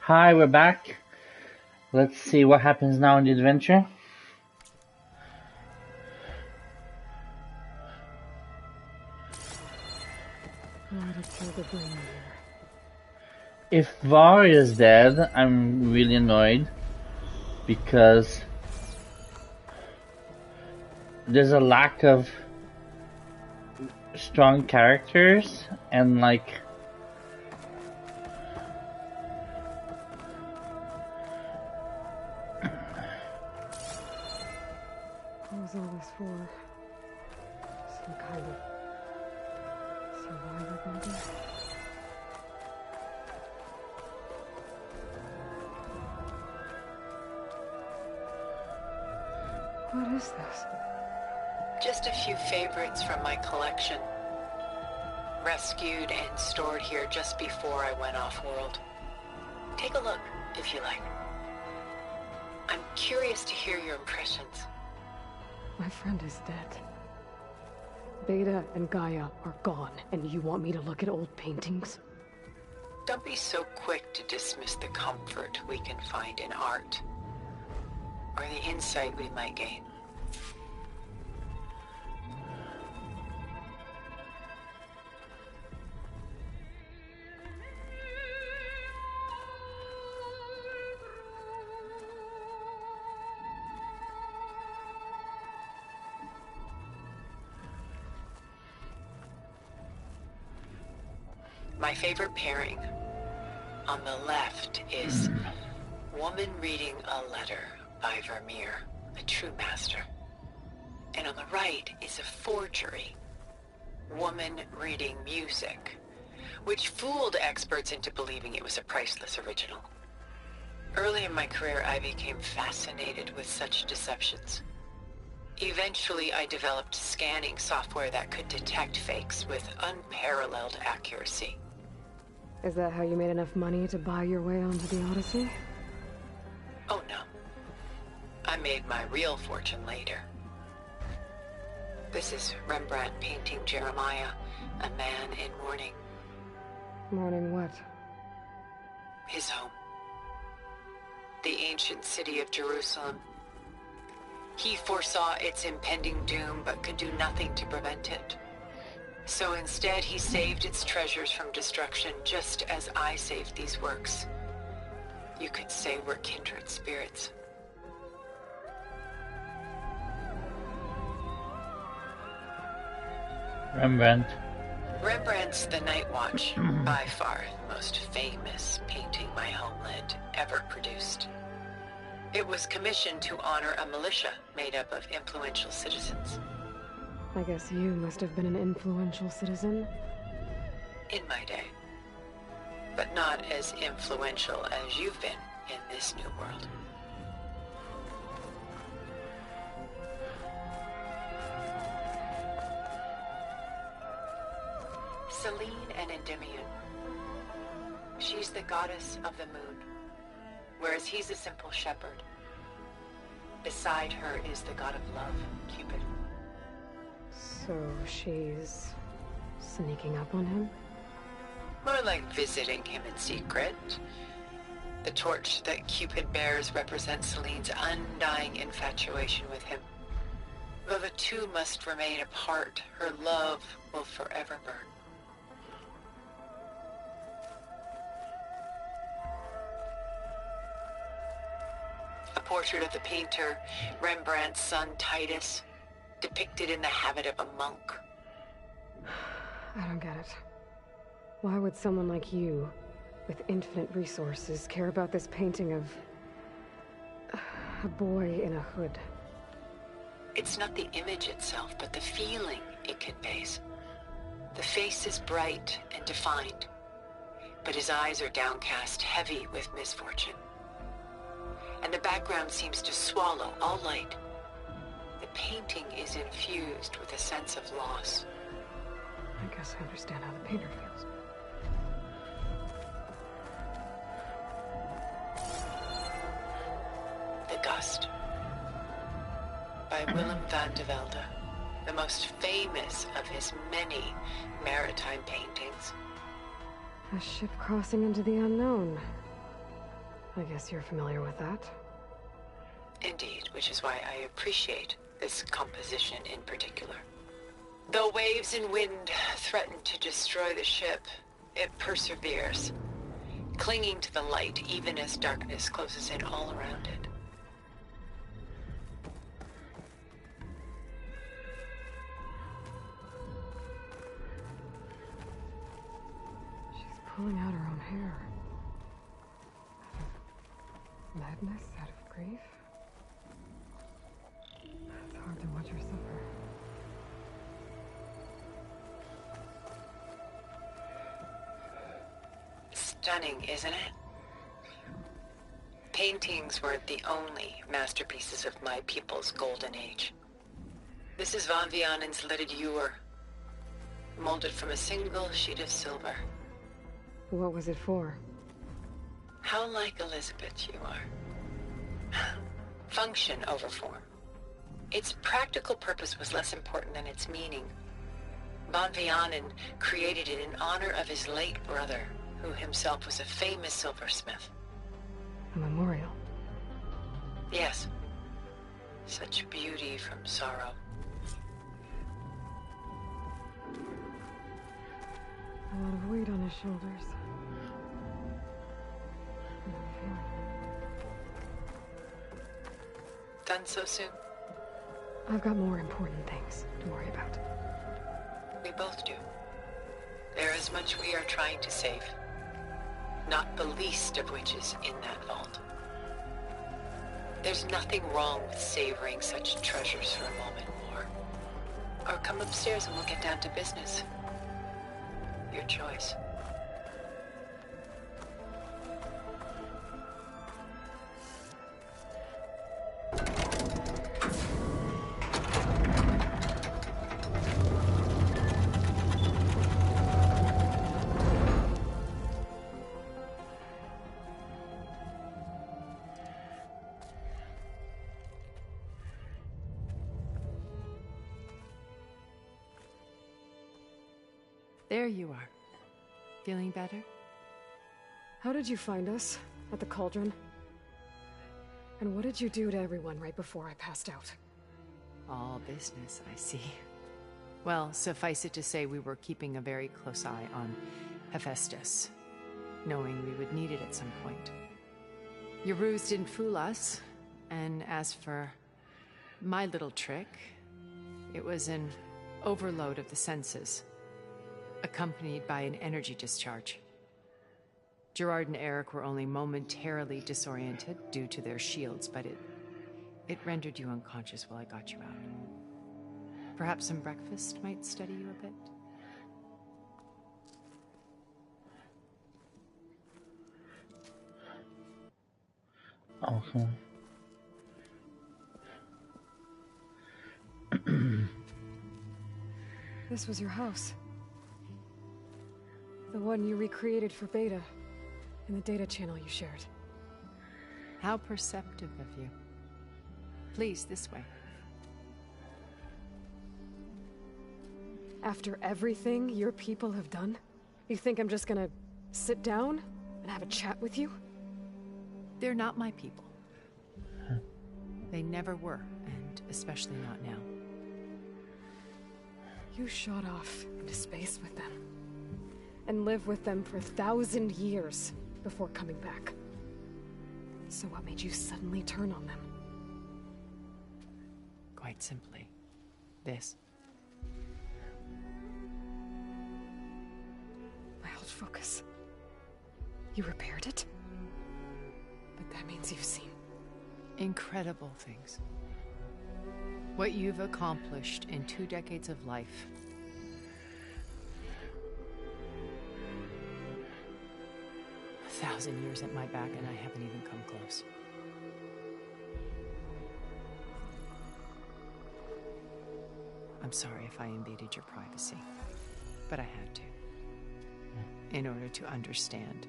Hi, we're back. Let's see what happens now in the adventure. If Var is dead, I'm really annoyed because there's a lack of strong characters and like what was all this for? Some kind of survivor building? What is this? Just a few favorites from my collection. Rescued and stored here just before I went off-world. Take a look, if you like. I'm curious to hear your impressions. My friend is dead. Beta and Gaia are gone, and you want me to look at old paintings? Don't be so quick to dismiss the comfort we can find in art, or the insight we might gain. My favorite pairing on the left is Woman Reading a Letter by Vermeer, a true master. And on the right is a forgery, Woman Reading Music, which fooled experts into believing it was a priceless original. Early in my career, I became fascinated with such deceptions. Eventually, I developed scanning software that could detect fakes with unparalleled accuracy. Is that how you made enough money to buy your way onto the Odyssey? Oh no. I made my real fortune later. This is Rembrandt painting Jeremiah, a man in mourning. Mourning what? His home. The ancient city of Jerusalem. He foresaw its impending doom, but could do nothing to prevent it. So instead, he saved its treasures from destruction, just as I saved these works. You could say we're kindred spirits. Rembrandt's The Night Watch, by far the most famous painting my homeland ever produced. It was commissioned to honor a militia made up of influential citizens. I guess you must have been an influential citizen. In my day. But not as influential as you've been in this new world. Selene and Endymion. She's the goddess of the moon, whereas he's a simple shepherd. Beside her is the god of love, Cupid. So she's sneaking up on him? More like visiting him in secret. The torch that Cupid bears represents Selene's undying infatuation with him. Though the two must remain apart, her love will forever burn. A portrait of the painter, Rembrandt's son Titus, depicted in the habit of a monk. I don't get it. Why would someone like you, with infinite resources, care about this painting of a boy in a hood? It's not the image itself, but the feeling it conveys. The face is bright and defined, but his eyes are downcast, heavy with misfortune. And the background seems to swallow all light. The painting is infused with a sense of loss. I guess I understand how the painter feels. The Gust, by Willem van de Velde, the most famous of his many maritime paintings. A ship crossing into the unknown. I guess you're familiar with that. Indeed, which is why I appreciate this composition in particular. Though waves and wind threaten to destroy the ship, it perseveres, clinging to the light even as darkness closes in all around it. She's pulling out her own hair. Out of madness, out of grief. It's hard to watch her suffer. Stunning, isn't it? Paintings weren't the only masterpieces of my people's golden age. This is Von Vianen's Lidded Ewer, molded from a single sheet of silver. What was it for? How like Elizabeth you are. Function over form. Its practical purpose was less important than its meaning. Von Vianen created it in honor of his late brother, who himself was a famous silversmith. A memorial. Yes. Such beauty from sorrow. A lot of weight on his shoulders. Done so soon? I've got more important things to worry about. We both do. There is much we are trying to save. Not the least of which is in that vault. There's nothing wrong with savoring such treasures for a moment more. Or come upstairs and we'll get down to business. Your choice. There you are. Feeling better? How did you find us? At the Cauldron? And what did you do to everyone right before I passed out? All business, I see. Well, suffice it to say we were keeping a very close eye on Hephaestus, knowing we would need it at some point. Your ruse didn't fool us, and as for my little trick, it was an overload of the senses, accompanied by an energy discharge. Gerard and Eric were only momentarily disoriented due to their shields, but it rendered you unconscious while I got you out. Perhaps some breakfast might steady you a bit? Okay. This was your house. The one you recreated for Beta, in the data channel you shared. How perceptive of you. Please, this way. After everything your people have done, you think I'm just gonna sit down and have a chat with you? They're not my people. They never were, and especially not now. You shot off into space with them, and lived with them for 1,000 years before coming back. So what made you suddenly turn on them? Quite simply, this. My old focus. You repaired it? But that means you've seen... Incredible things. What you've accomplished in 2 decades of life. A 1,000 years at my back and I haven't even come close. I'm sorry if I invaded your privacy, but I had to. In order to understand.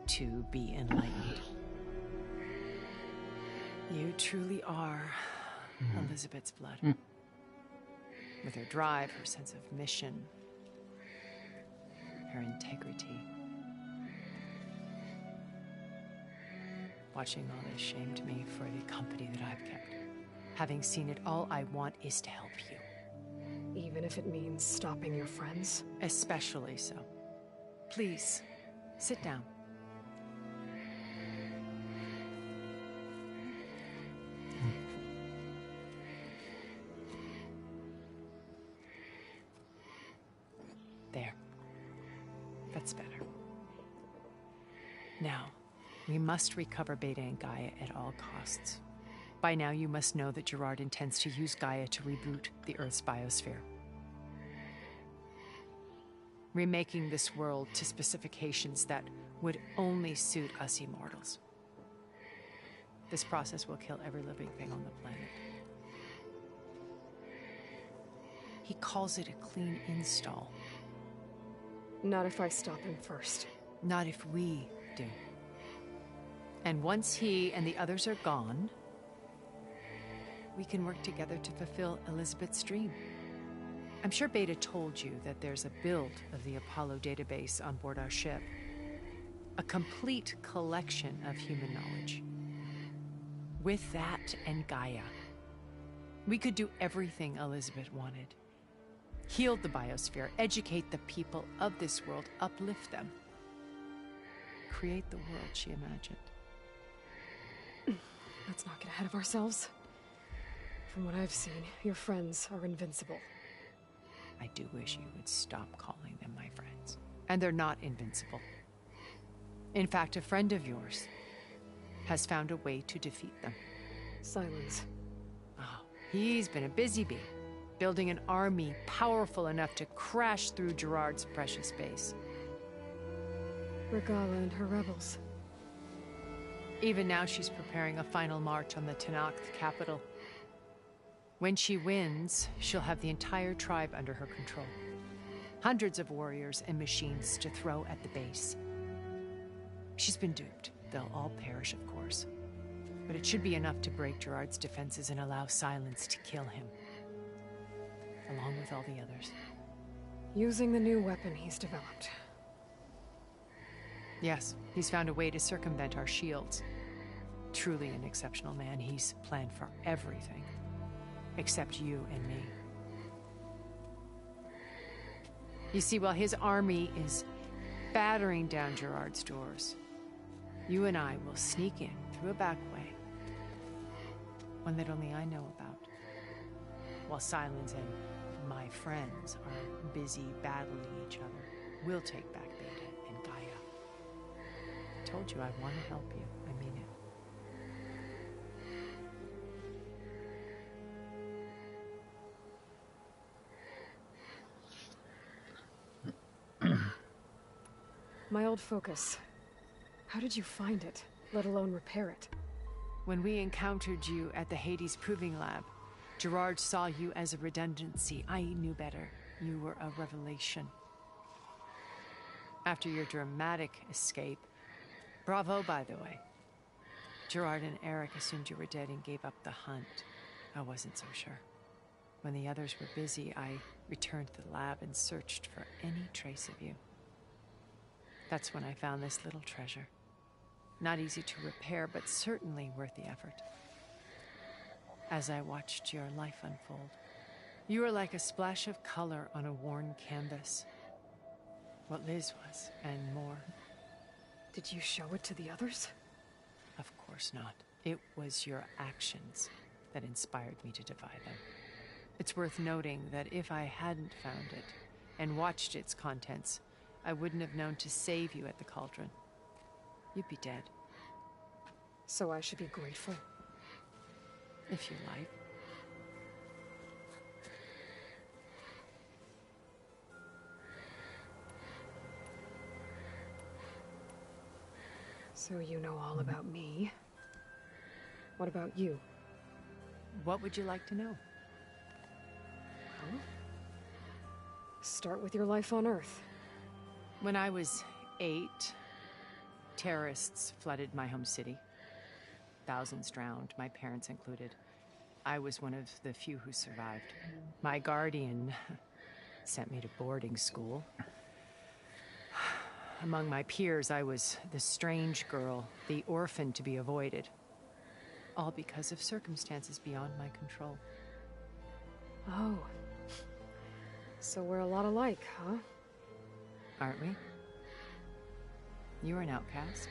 To be enlightened. You truly are Elizabeth's blood. With her drive, her sense of mission, her integrity. Watching all this shamed me for the company that I've kept. Having seen it, all I want is to help you. Even if it means stopping your friends? Especially so. Please, sit down. There. That's better. Now, we must recover Beta and Gaia at all costs. By now, you must know that Gerard intends to use Gaia to reboot the Earth's biosphere. Remaking this world to specifications that would only suit us immortals. This process will kill every living thing on the planet. He calls it a clean install. Not if I stop him first. Not if we do. And once he and the others are gone, we can work together to fulfill Elizabeth's dream. I'm sure Beta told you that there's a build of the Apollo database on board our ship. A complete collection of human knowledge. With that and Gaia, we could do everything Elizabeth wanted. Heal the biosphere, educate the people of this world, uplift them. Create the world she imagined. Let's not get ahead of ourselves. From what I've seen, your friends are invincible. I do wish you would stop calling them my friends. And they're not invincible. In fact, a friend of yours has found a way to defeat them. Silence. Oh, he's been a busy bee, building an army powerful enough to crash through Gerard's precious base. Regala and her rebels. Even now, she's preparing a final march on the Tenakth capital. When she wins, she'll have the entire tribe under her control. Hundreds of warriors and machines to throw at the base. She's been duped. They'll all perish, of course. But it should be enough to break Gerard's defenses and allow Silence to kill him. Along with all the others. Using the new weapon he's developed. Yes, he's found a way to circumvent our shields. Truly an exceptional man. He's planned for everything. Except you and me. You see, while his army is battering down Gerard's doors, you and I will sneak in through a back way. One that only I know about. While Silence and my friends are busy battling each other, we'll take back Beta and Gaia. I told you I want to help you. I mean it. My old focus. How did you find it, let alone repair it? When we encountered you at the Hades Proving Lab, Gerard saw you as a redundancy. I knew better. You were a revelation. After your dramatic escape, bravo, by the way. Gerard and Eric assumed you were dead and gave up the hunt. I wasn't so sure. When the others were busy, I returned to the lab and searched for any trace of you. That's when I found this little treasure. Not easy to repair, but certainly worth the effort. As I watched your life unfold, you were like a splash of color on a worn canvas. What Liz was, and more. Did you show it to the others? Of course not. It was your actions that inspired me to defy them. It's worth noting that if I hadn't found it and watched its contents, I wouldn't have known to save you at the cauldron. You'd be dead. So I should be grateful? If you like. So you know all about me. What about you? What would you like to know? Huh? Start with your life on Earth. When I was 8, terrorists flooded my home city. Thousands drowned, my parents included. I was one of the few who survived. My guardian sent me to boarding school. among my peers, I was the strange girl, the orphan to be avoided. All because of circumstances beyond my control. Oh. So we're a lot alike, huh? Aren't we? You were an outcast.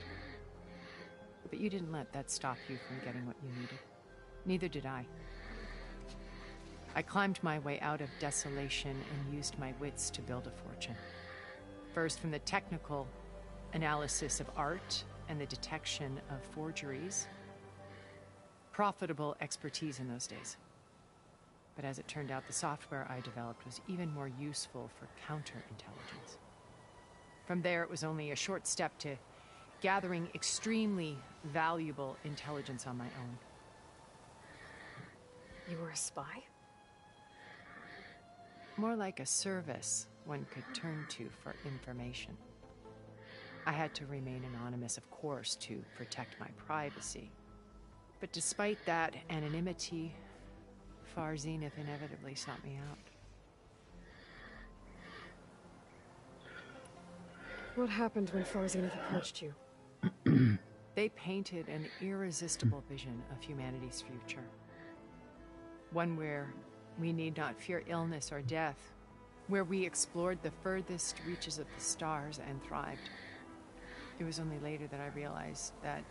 But you didn't let that stop you from getting what you needed. Neither did I. I climbed my way out of desolation and used my wits to build a fortune. First, from the technical analysis of art and the detection of forgeries. Profitable expertise in those days. But as it turned out, the software I developed was even more useful for counterintelligence. From there, it was only a short step to gathering extremely valuable intelligence on my own. You were a spy? More like a service one could turn to for information. I had to remain anonymous, of course, to protect my privacy. But despite that anonymity, Far Zenith inevitably sought me out. What happened when Far Zenith approached you? They painted an irresistible vision of humanity's future. One where we need not fear illness or death, where we explored the furthest reaches of the stars and thrived. It was only later that I realized that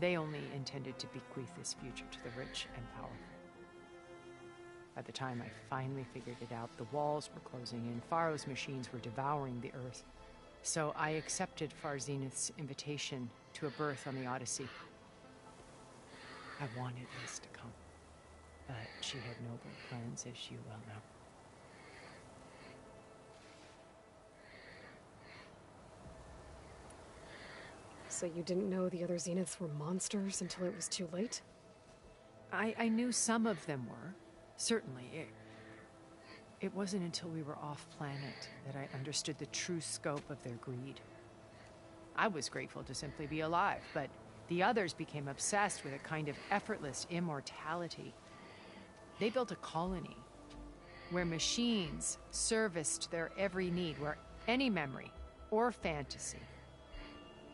they only intended to bequeath this future to the rich and powerful. By the time I finally figured it out, the walls were closing in, Pharaoh's machines were devouring the earth. So I accepted Far Zenith's invitation to a birth on the Odyssey. I wanted this to come, but she had noble plans, as you well know. So you didn't know the other Zeniths were monsters until it was too late? I knew some of them were, certainly. It wasn't until we were off-planet that I understood the true scope of their greed. I was grateful to simply be alive, but the others became obsessed with a kind of effortless immortality. They built a colony where machines serviced their every need, where any memory or fantasy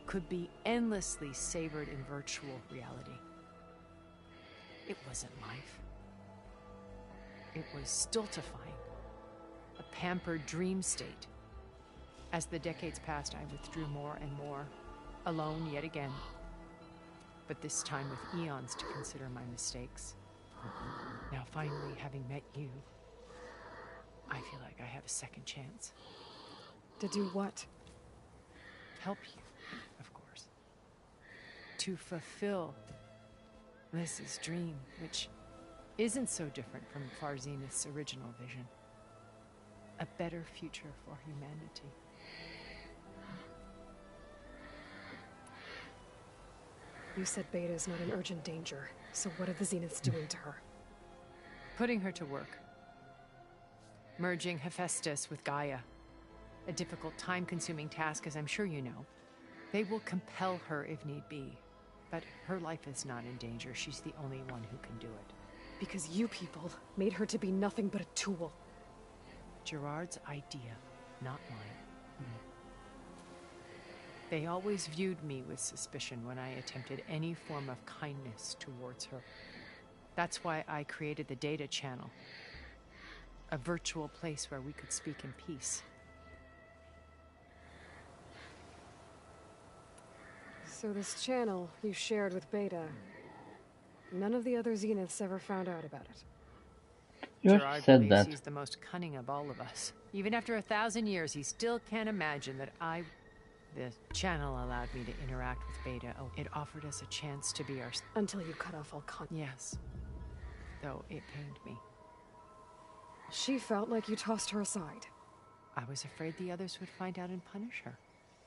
could be endlessly savored in virtual reality. It wasn't life. It was stultifying, a pampered dream state. As the decades passed, I withdrew more and more, alone yet again, but this time with eons to consider my mistakes. Now finally, having met you, I feel like I have a second chance. To do what? Help you, of course. To fulfill Liz's dream, which isn't so different from Far Zenith's original vision. A better future for humanity. You said Beta is not in urgent danger, so what are the Zeniths doing to her? Putting her to work. Merging Hephaestus with Gaia. A difficult, time-consuming task, as I'm sure you know. They will compel her if need be. But her life is not in danger. She's the only one who can do it. Because you people made her to be nothing but a tool. Gerard's idea, not mine. They always viewed me with suspicion when I attempted any form of kindness towards her. That's why I created the data channel. A virtual place where we could speak in peace. So this channel you shared with Beta, none of the other Zeniths ever found out about it. You Gerard said believes that. he's the most cunning of all of us. Even after 1,000 years, he still can't imagine that The channel allowed me to interact with Beta. Oh, it offered us a chance to be our... Until you cut off all contact. Yes. Though it pained me. She felt like you tossed her aside. I was afraid the others would find out and punish her.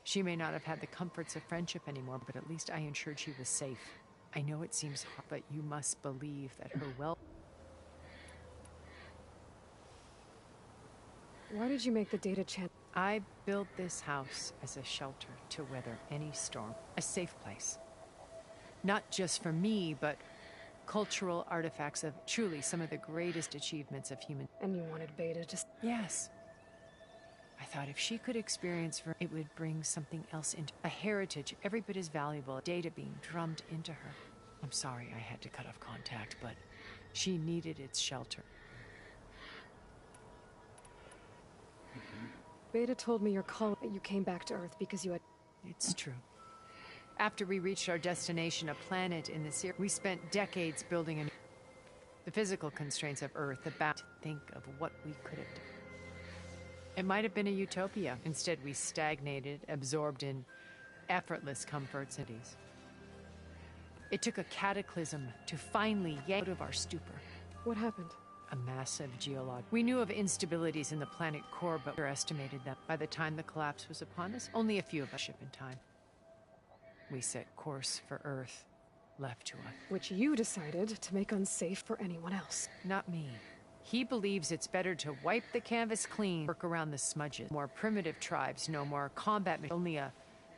She may not have had the comforts of friendship anymore, but at least I ensured she was safe. I know it seems hard, but you must believe that her Why did you make the data channel? I built this house as a shelter to weather any storm. A safe place. Not just for me, but cultural artifacts of truly some of the greatest achievements of human... And you wanted Beta just... Yes. I thought if she could experience it would bring something else into a heritage every bit as valuable, data being drummed into her. I'm sorry I had to cut off contact, but she needed its shelter. Beta told me you came back to Earth because you had... It's true. After we reached our destination, a planet in the series, we spent decades building the physical constraints of Earth, about to think of what we could have done. It might have been a utopia. Instead, we stagnated, absorbed in effortless comforts and ease. It took a cataclysm to finally yank out of our stupor. What happened? A massive geolog. We knew of instabilities in the planet core, but underestimated them. By the time the collapse was upon us, only a few of us ship in time. We set course for Earth, left to us. Which you decided to make unsafe for anyone else. Not me. He believes it's better to wipe the canvas clean, work around the smudges. More primitive tribes, no more combat, only a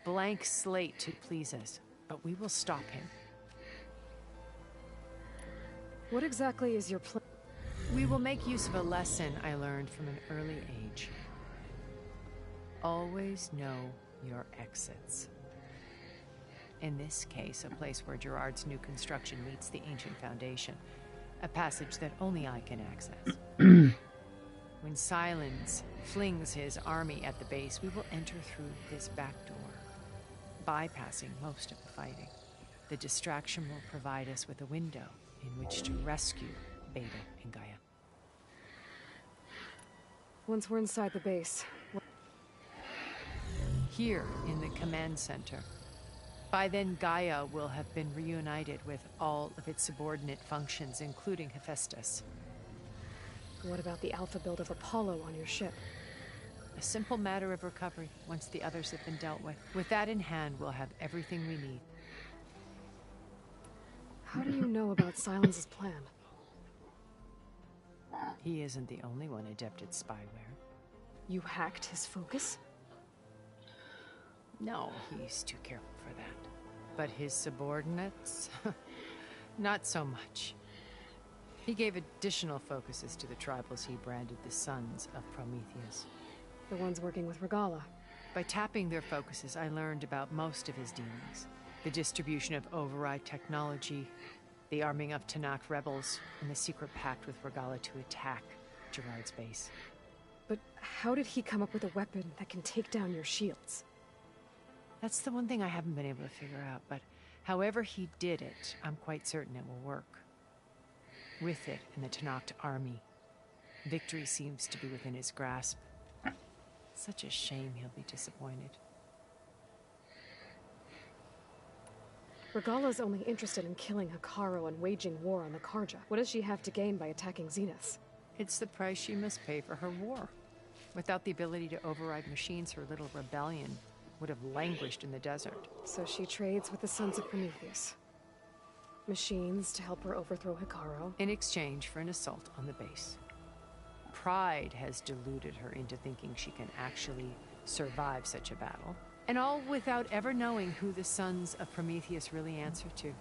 blank slate to please us. But we will stop him. What exactly is your plan? We will make use of a lesson I learned from an early age. Always know your exits. In this case, a place where Gerard's new construction meets the ancient foundation. A passage that only I can access. When Silence flings his army at the base, we will enter through this back door, bypassing most of the fighting. The distraction will provide us with a window in which to rescue Beta and Gaia. Once we're inside the base... Here in the command center. By then, Gaia will have been reunited with all of its subordinate functions, including Hephaestus. What about the alpha build of Apollo on your ship? A simple matter of recovery, once the others have been dealt with. With that in hand, we'll have everything we need. How do you know about Silence's plan? He isn't the only one adept at spyware. You hacked his focus? No, he's too careful for that. But his subordinates? Not so much. He gave additional focuses to the tribals he branded the Sons of Prometheus. The ones working with Regalla. By tapping their focuses, I learned about most of his dealings. The distribution of override technology, the arming of Tanakh rebels, and the secret pact with Regalla to attack Gerard's base. But how did he come up with a weapon that can take down your shields? That's the one thing I haven't been able to figure out, but however he did it, I'm quite certain it will work. With it and the Tanakh army, victory seems to be within his grasp. Such a shame he'll be disappointed. Regalla's only interested in killing Hekarro and waging war on the Karja. What does she have to gain by attacking Zenith? It's the price she must pay for her war. Without the ability to override machines, her little rebellion would have languished in the desert. So she trades with the Sons of Prometheus. Machines to help her overthrow Hekarro. In exchange for an assault on the base. Pride has deluded her into thinking she can actually survive such a battle. And all without ever knowing who the Sons of Prometheus really answer to.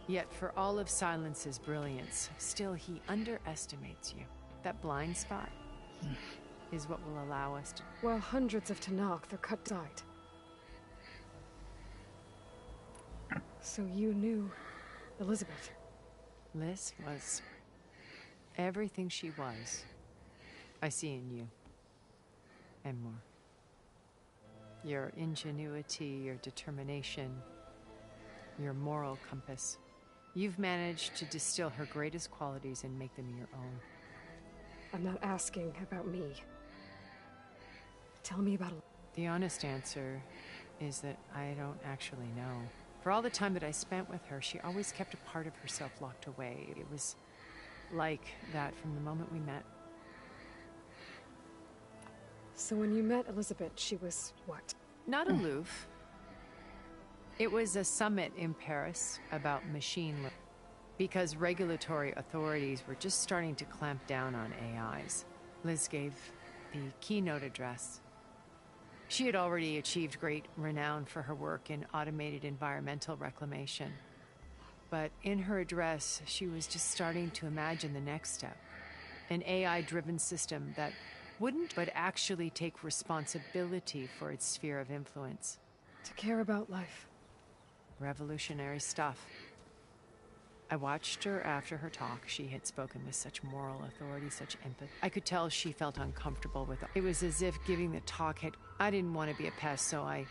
Yet for all of Silence's brilliance, still he underestimates you. That blind spot is what will allow us to... While hundreds of Tanakh are cut aside. So you knew Elizabeth? Liz was everything she was. I see in you. And more. Your ingenuity, your determination, your moral compass. You've managed to distill her greatest qualities and make them your own. I'm not asking about me. Tell me about... The honest answer is that I don't actually know. For all the time that I spent with her, she always kept a part of herself locked away. It was like that from the moment we met. So when you met Elizabeth, she was what? Not aloof. It was a summit in Paris about machine learning. Because regulatory authorities were just starting to clamp down on AIs. Liz gave the keynote address. She had already achieved great renown for her work in automated environmental reclamation. But in her address, she was just starting to imagine the next step. An AI-driven system that wouldn't, but actually take responsibility for its sphere of influence. To care about life. Revolutionary stuff. I watched her after her talk. She had spoken with such moral authority, such empathy. I could tell she felt uncomfortable with it. It was as if giving the talk had... I didn't want to be a pest, so I...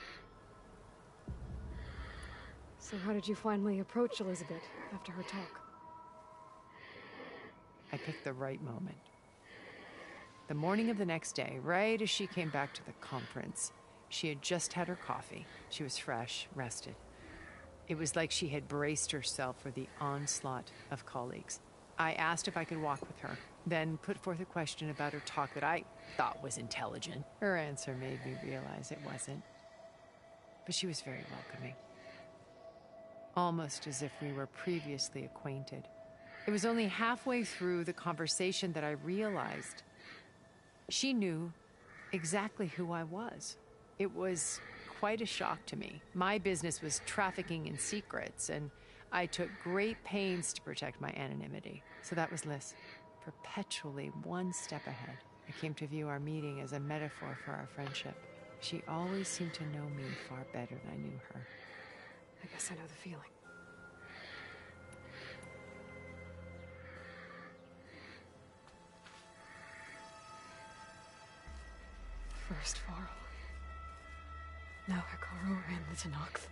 So how did you finally approach Elizabeth after her talk? I picked the right moment. The morning of the next day, right as she came back to the conference, she had just had her coffee. She was fresh, rested. It was like she had braced herself for the onslaught of colleagues. I asked if I could walk with her, then put forth a question about her talk that I thought was intelligent. Her answer made me realize it wasn't. But she was very welcoming. Almost as if we were previously acquainted. It was only halfway through the conversation that I realized she knew exactly who I was. It was quite a shock to me. My business was trafficking in secrets, and I took great pains to protect my anonymity. So that was Liz, perpetually one step ahead. I came to view our meeting as a metaphor for our friendship. She always seemed to know me far better than I knew her. I guess I know the feeling. First Varl. Now Hekarro and the Tenakth.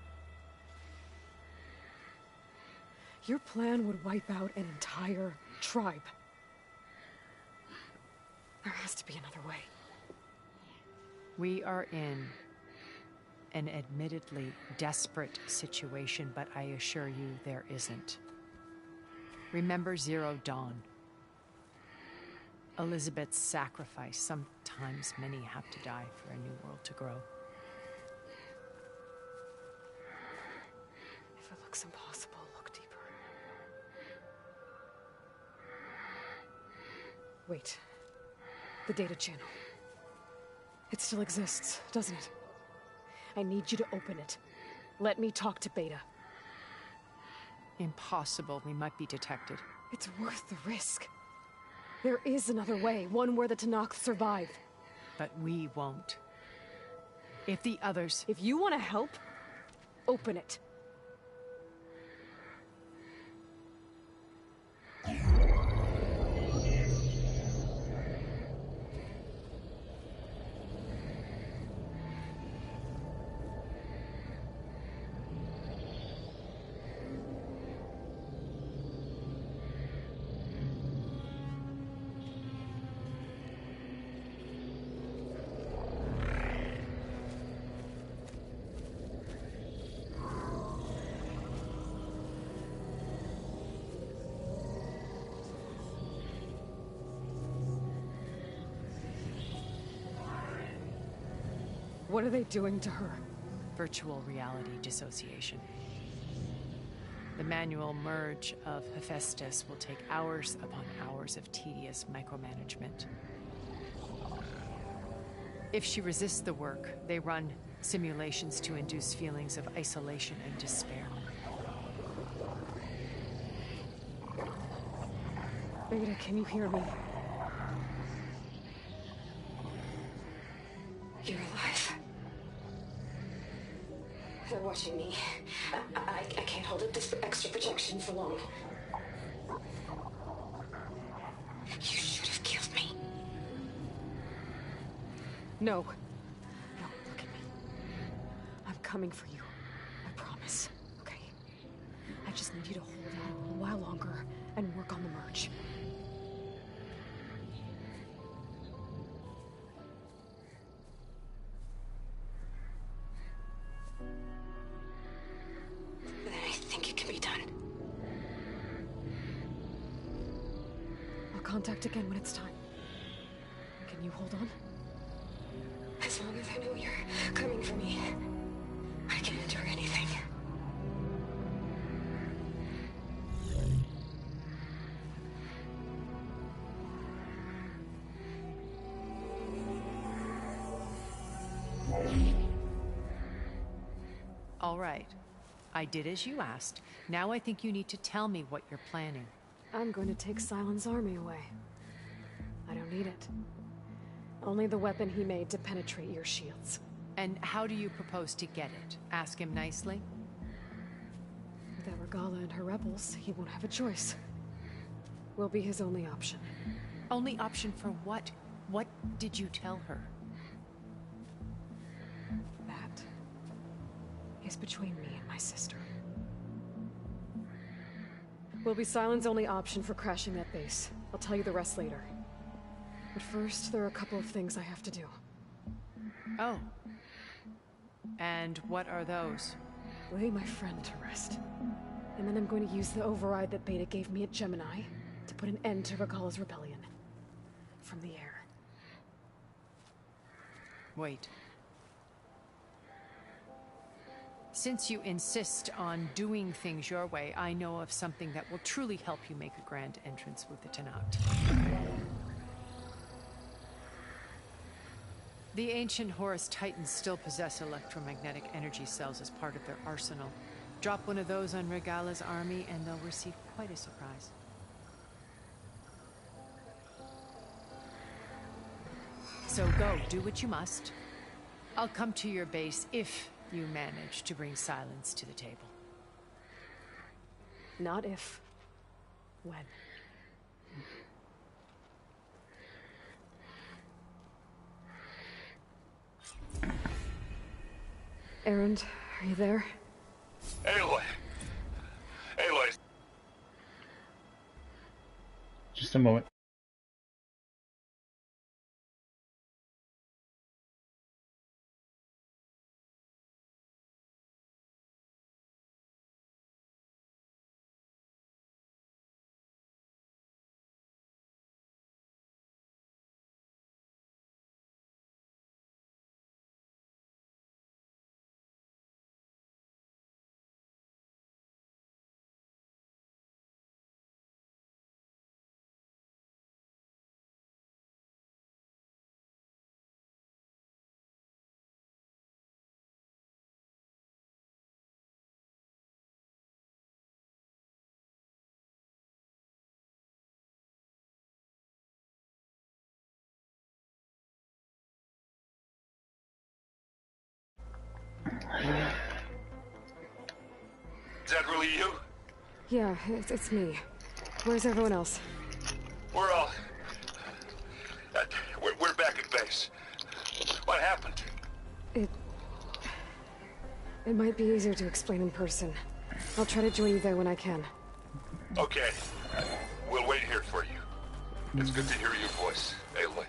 Your plan would wipe out an entire tribe. There has to be another way. We are in an admittedly desperate situation, but I assure you there isn't. Remember Zero Dawn. Elizabeth's sacrifice. Sometimes many have to die for a new world to grow. If it looks impossible, look deeper. Wait. The data channel. It still exists, doesn't it? I need you to open it. Let me talk to Beta. Impossible. We might be detected. It's worth the risk. There is another way, one where the Tenakth survive. But we won't. If the others... If you want to help, open it. What are they doing to her? Virtual reality dissociation. The manual merge of Hephaestus will take hours upon hours of tedious micromanagement. If she resists the work, they run simulations to induce feelings of isolation and despair. Beta, can you hear me? You're alive. They're watching me. I can't hold up this extra protection for long. You should have killed me. No. No, look at me. I'm coming for you. I promise. Okay? I just need you to hold out a little while longer and work on the merge. I think it can be done. I'll contact again when it's time. Can you hold on? As long as I know you're coming for me, I can endure anything. All right. I did as you asked. Now I think you need to tell me what you're planning. I'm going to take Sylens' army away. I don't need it. Only the weapon he made to penetrate your shields. And how do you propose to get it? Ask him nicely? With Regala and her rebels, he won't have a choice. We'll be his only option. Only option for what? What did you tell her? That is between me and my sister. Will be Sylens' only option for crashing that base. I'll tell you the rest later. But first, there are a couple of things I have to do. Oh. And what are those? Lay my friend to rest. And then I'm going to use the override that Beta gave me at Gemini to put an end to Regala's rebellion. From the air. Wait. Since you insist on doing things your way, I know of something that will truly help you make a grand entrance with the Tenakth. The ancient Horus Titans still possess electromagnetic energy cells as part of their arsenal. Drop one of those on Regala's army and they'll receive quite a surprise. So go, do what you must. I'll come to your base if you manage to bring Sylens to the table. Not if. When. Erend, are you there? Aloy! Aloy! Just a moment. Is that really you? Yeah, it's me. Where's everyone else? We're all... we're back at base. What happened? It might be easier to explain in person. I'll try to join you there when I can. Okay. We'll wait here for you. It's good to hear your voice, Aloy.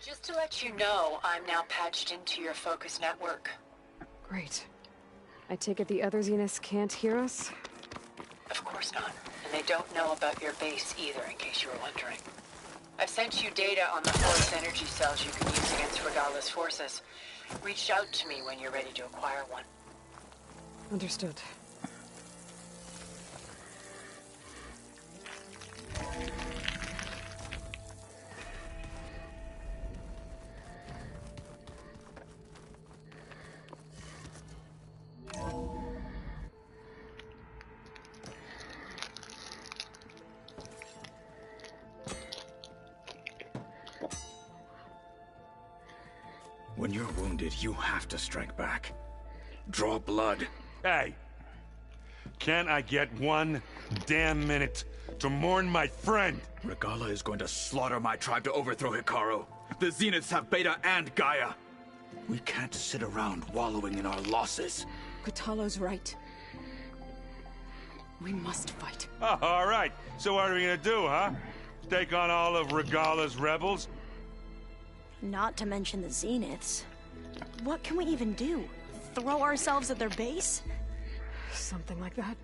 Just to let you know, I'm now patched into your focus network. Great. I take it the other Zeniths can't hear us? Of course not. And they don't know about your base either, in case you were wondering. I've sent you data on the Horus energy cells you can use against Regala's forces. Reach out to me when you're ready to acquire one. Understood. When you're wounded, you have to strike back. Draw blood. Hey, Can't I get one damn minute to mourn my friend? Regalla is going to slaughter my tribe to overthrow Hikaru. The Zeniths have Beta and Gaia. We can't sit around wallowing in our losses. Kotallo's right. We must fight. Oh, all right. So what are we gonna do, huh? Take on all of Regalla's rebels? Not to mention the Zeniths. What can we even do? Throw ourselves at their base? Something like that.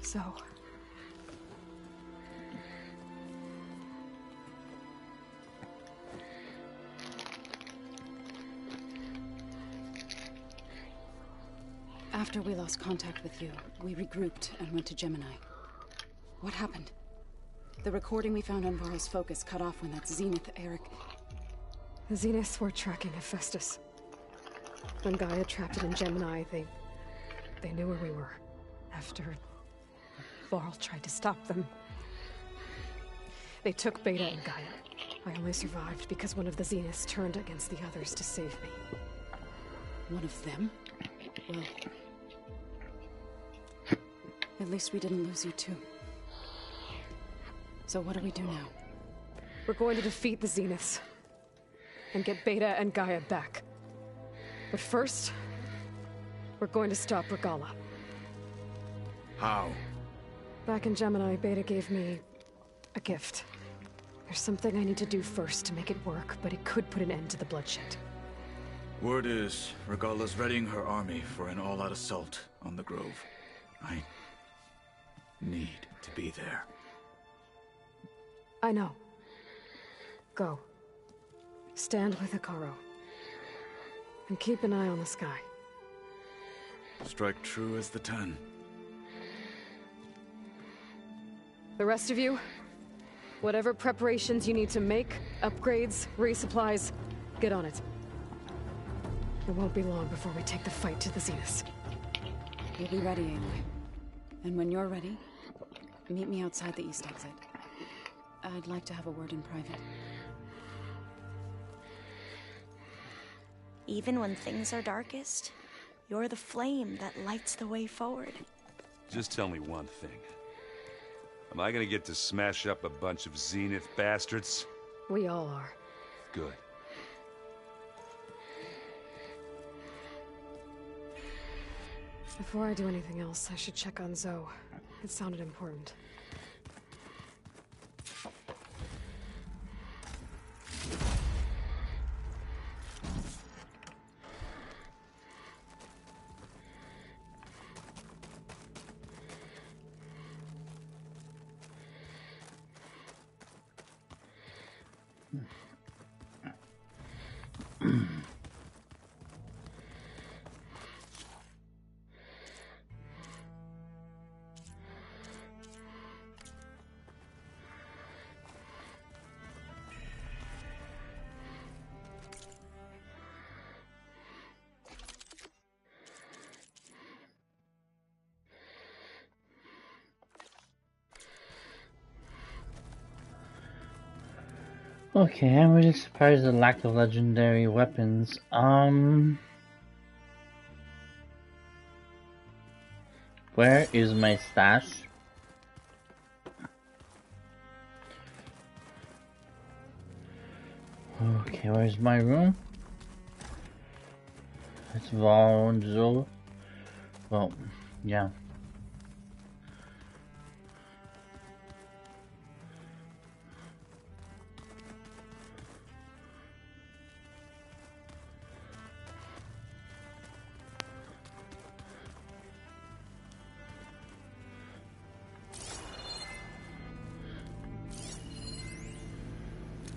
So... After we lost contact with you, we regrouped and went to Gemini. What happened? The recording we found on Varus Focus cut off when that Zenith, Eric... The Zeniths were tracking Hephaestus. When Gaia trapped it in Gemini, they knew where we were. After... Varl tried to stop them. They took Beta and Gaia. I only survived because one of the Zeniths turned against the others to save me. One of them? Well... At least we didn't lose you too. So what do we do now? We're going to defeat the Zeniths. And get Beta and Gaia back. But first... we're going to stop Regalla. How? Back in Gemini, Beta gave me... a gift. There's something I need to do first to make it work, but it could put an end to the bloodshed. Word is, Regalla's readying her army for an all-out assault on the Grove. I need to be there. I know. Go. Stand with Hikaru. And keep an eye on the sky. Strike true as the 10. The rest of you, whatever preparations you need to make, upgrades, resupplies, get on it. It won't be long before we take the fight to the Zeniths. We'll be ready, Aloy. And when you're ready, meet me outside the east exit. I'd like to have a word in private. Even when things are darkest, you're the flame that lights the way forward. Just tell me one thing. Am I gonna get to smash up a bunch of Zenith bastards? We all are. Good. Before I do anything else, I should check on Zoe. It sounded important. Okay, I'm really surprised at the lack of legendary weapons. Where is my stash? Okay, where's my room? It's Vonzo. Well, yeah.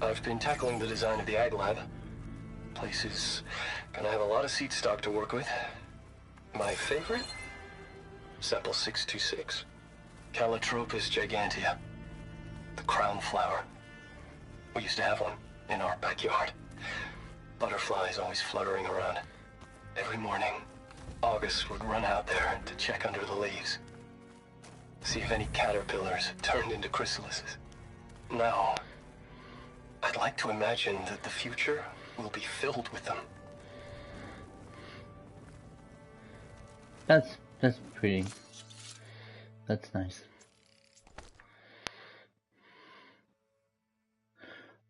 I've been tackling the design of the Ag Lab. Place is gonna have a lot of seed stock to work with. My favorite? Sample 626. Calotropis gigantea. The crown flower. We used to have one in our backyard. Butterflies always fluttering around. Every morning, August would run out there to check under the leaves. See if any caterpillars turned into chrysalises. Now, I'd like to imagine that the future will be filled with them. That's pretty. That's nice.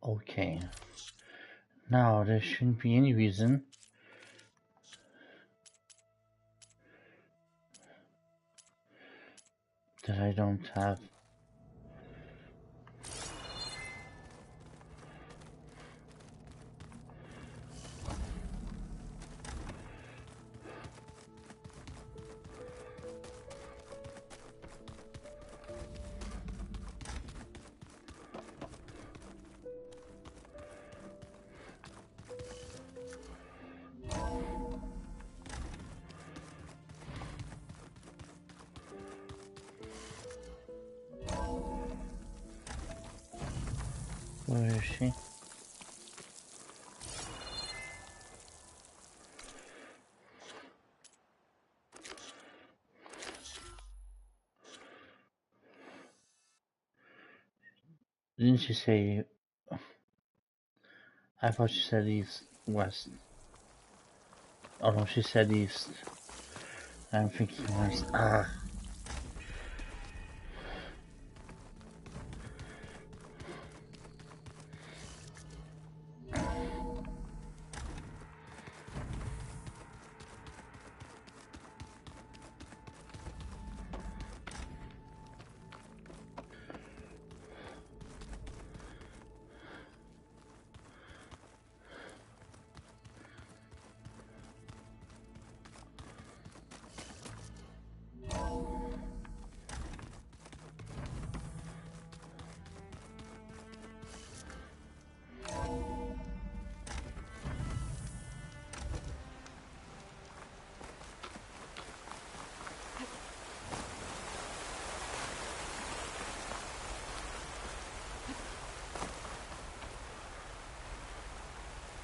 Okay. Now there shouldn't be any reason that I don't have. Where is she? Didn't she say... I thought she said east, west. Oh no, she said east. I'm thinking west. Ah.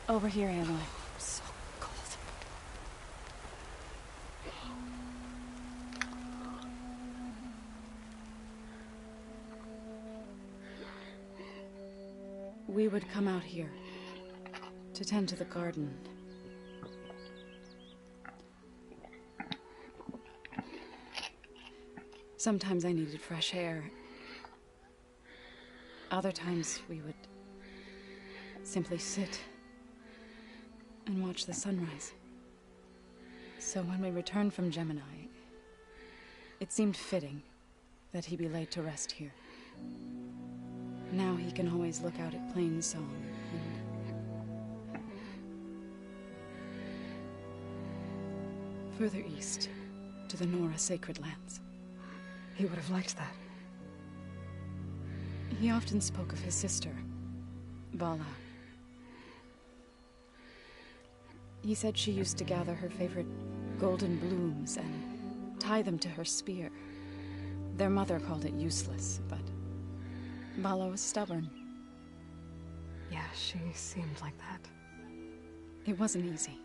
Over here, Aloy. So cold. We would come out here to tend to the garden. Sometimes I needed fresh air. Other times we would simply sit and watch the sunrise. So when we returned from Gemini, it seemed fitting that he be laid to rest here. Now he can always look out at Plainsong and further east to the Nora Sacred Lands. He would have liked that. He often spoke of his sister, Vala. He said she used to gather her favorite golden blooms and tie them to her spear. Their mother called it useless, but Vala was stubborn. Yeah, she seemed like that. It wasn't easy.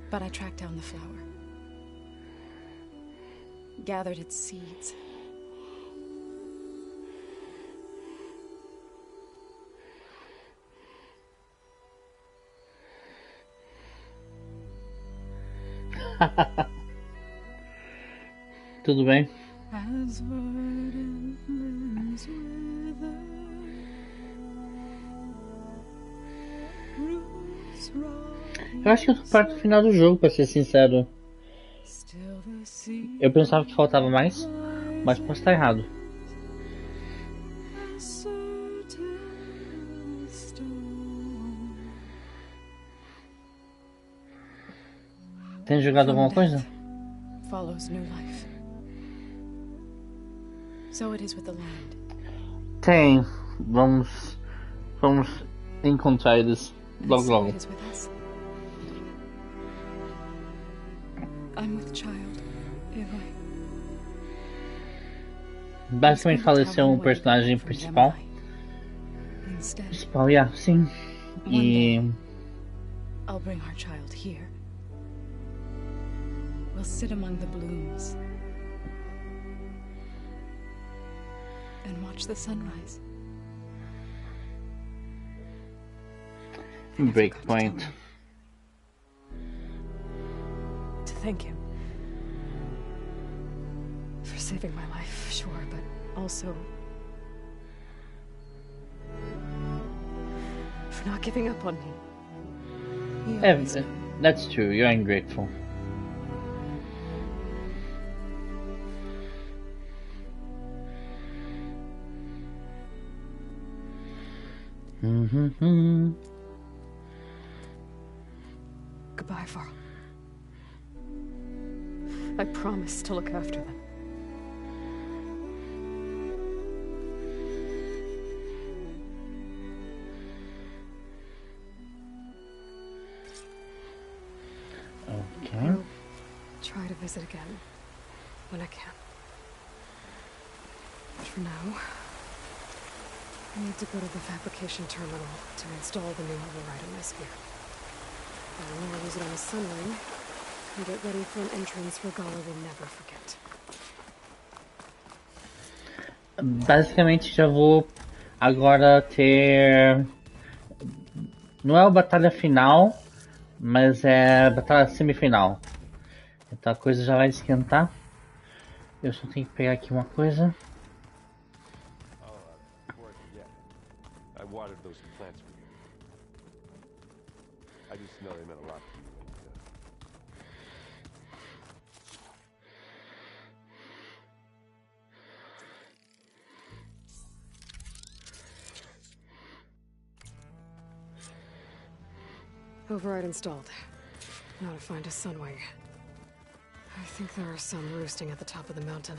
But I tracked down the flower. Gathered its seeds. Tudo bem? Eu acho que eu tô perto do final do jogo, pra ser sincero. Eu pensava que faltava mais, mas posso estar errado. Tem jogado alguma coisa? Follows new life. So it is with the land. Tem. Vamos encontrar eles logo logo. So it is with us. I'm with child, Aloy. Basicamente faleceu um personagem principal. Principal, yeah, sim. E I'll bring our child here. We'll sit among the blooms and watch the sunrise. Breakpoint. To thank him. saving my life, sure, but also for not giving up on me. That's true. You're ungrateful. Goodbye, Varl. I promise to look after them. Okay. I'll try to visit again when I can. But for now, I need to go to the fabrication terminal to install the new override on my spear. I'll use it on the Sunring and get ready for an entrance Regalla will never forget. Basicamente já vou agora ter... Não é a batalha final, mas é a batalha semifinal. Então a coisa já vai esquentar. Eu só tenho que pegar aqui uma coisa. I watered those plants for you. I just know they meant a lot to you. Override installed. Now to find a Sunwing. I think there are some roosting at the top of the mountain.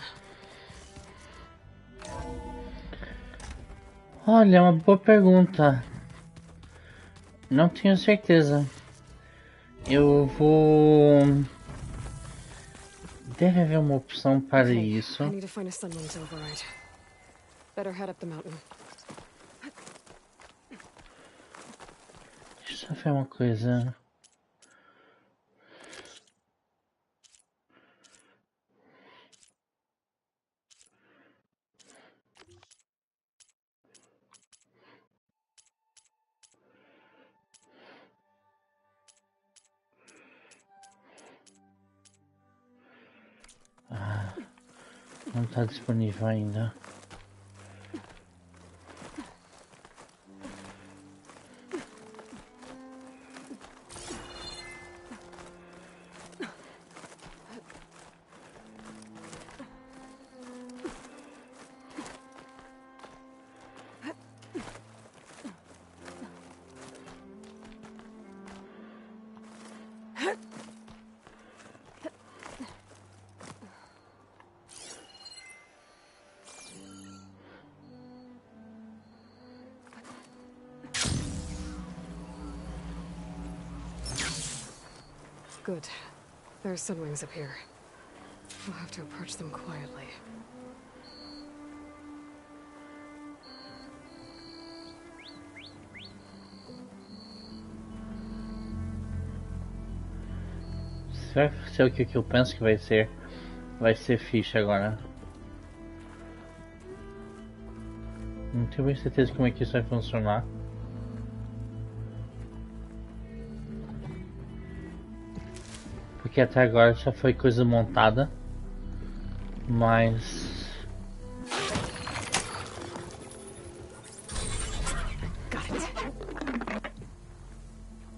Olha, uma boa pergunta. Não tenho certeza. Eu vou... Deve haver uma opção para isso. I need to find a Sunwing's override. Better head up the mountain. Deixa eu só ver uma coisa. Não está disponível ainda. Good. There are Sunwings up here. We'll have to approach them quietly. Será que sei o que eu penso que vai ser? Vai ser ficha agora. Não tenho bem certeza como é que isso vai funcionar. Porque até agora só foi coisa montada. Mas...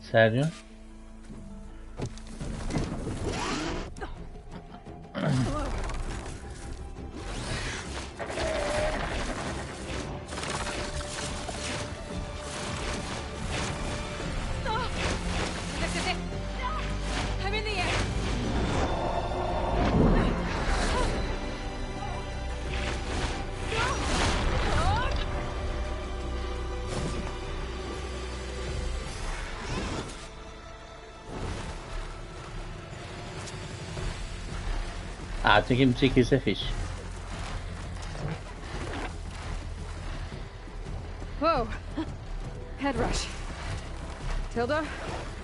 Sério? Ah, tem que admitir que isso é fixe. Whoa! Head rush. Tilda,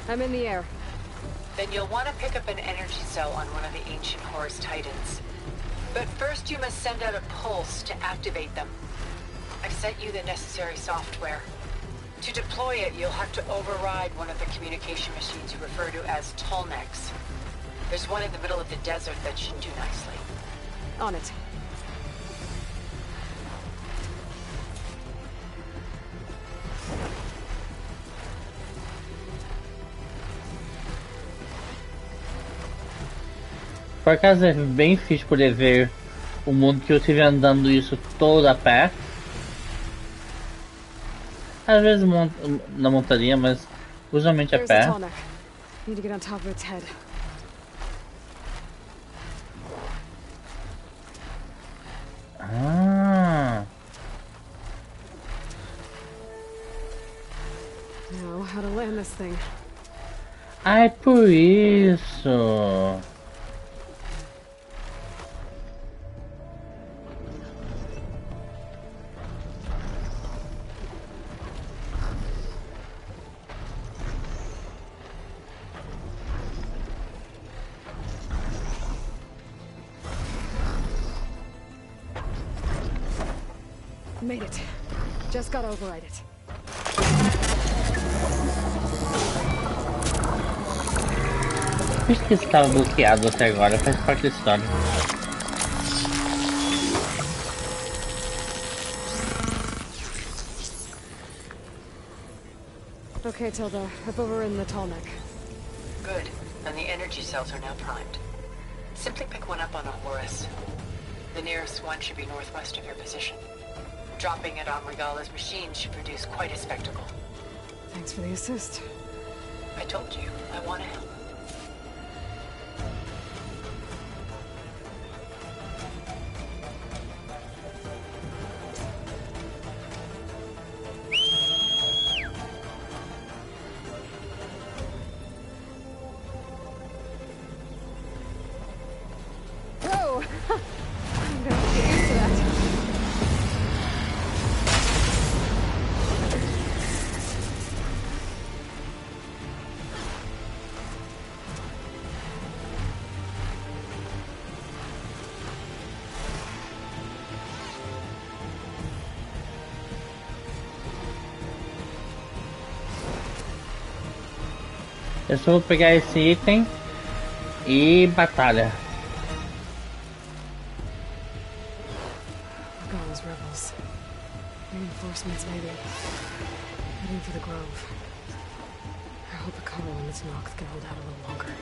I'm in the air. Then you'll want to pick up an energy cell on one of the ancient Horus Titans. But first you must send out a pulse to activate them. I've sent you the necessary software. To deploy it, you'll have to override one of the communication machines you refer to as Tolnex. There's one in the middle of the desert that should do nicely. On it. Por acaso é bem difícil poder ver o mundo que eu estive andando isso todo a pé. Às vezes na montaria, mas usualmente a There's the pé. tall neck. Need to get on top of its head. Ah, Now, how to land this thing? ai, por isso. Made it. Just gotta override it. Por isso que estava bloqueado até agora, faz parte da história. Okay, Tilda. I've overridden the tall neck. Good. And the energy cells are now primed. Simply pick one up on a Horus. The nearest one should be northwest of your position. Dropping it on Regala's machine should produce quite a spectacle. Thanks for the assist. I told you, I want to help. Whoa! I'm gonna have to get used to that. Eu só vou pegar esse item e batalha. Regala's rebels. Reinforcements, maybe. Heading for the Grove. I hope Akara and its Nox can hold out a little longer.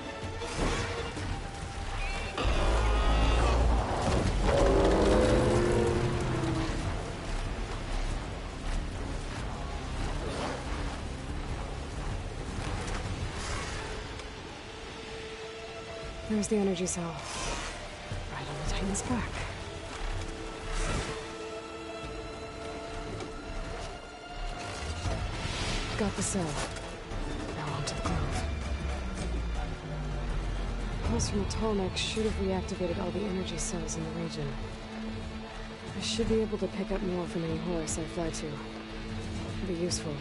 There's the energy cell. Right on the Titan's back. Got the cell. Now on to the Grove. Pulse from Tallneck should have reactivated all the energy cells in the region. I should be able to pick up more from any Horus I fly to. It'll be useful,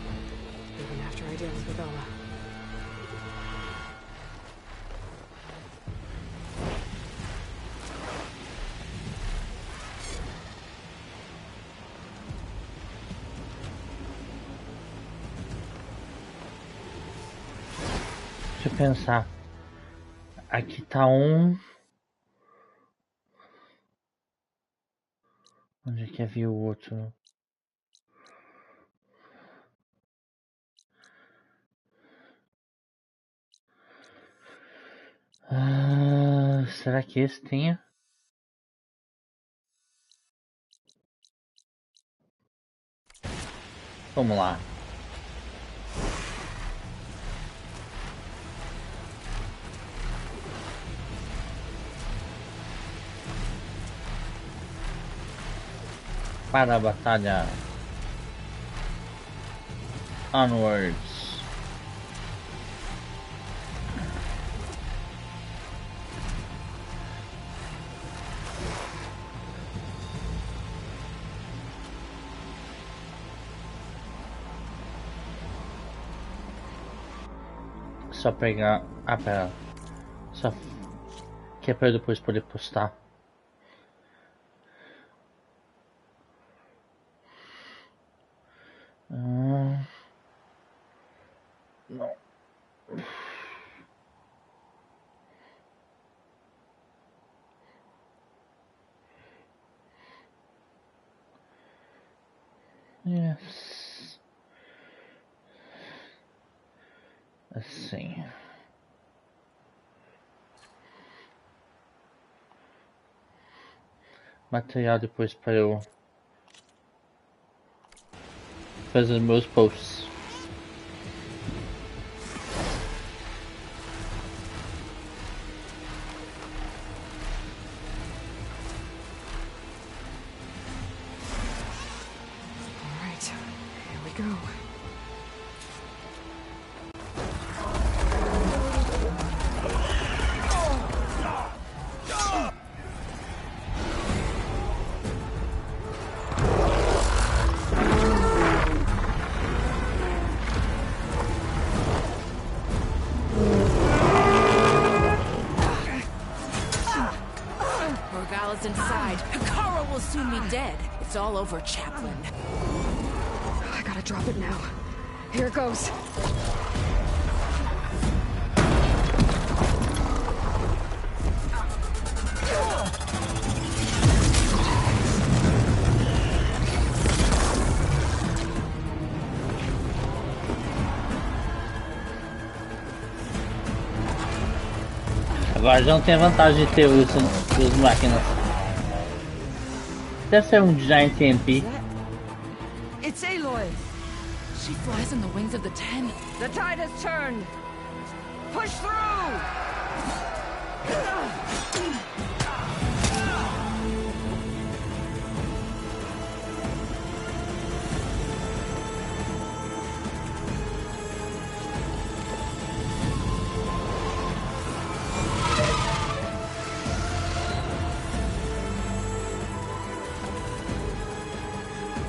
even after I deal with Regala. Deixa eu pensar. Aqui tá um. Onde é que havia o outro? Será que esse tinha? Vamos lá. Para a batalha. Onwards. Só pegar. Ah, pera. Só. Que é pra eu depois poder postar. Não. Yes. Assim. material depois para eu fazer meus posts. All right, here we go. Morgala's inside. Hikara will soon be dead. It's all over, Chaplain. I gotta drop it now. Here it goes. Agora já não tem a vantagem de ter os máquinas. Deve ser um Giant TMP. It's Aloy. She flies on the wings of the Ten. The tide has turned. Push through!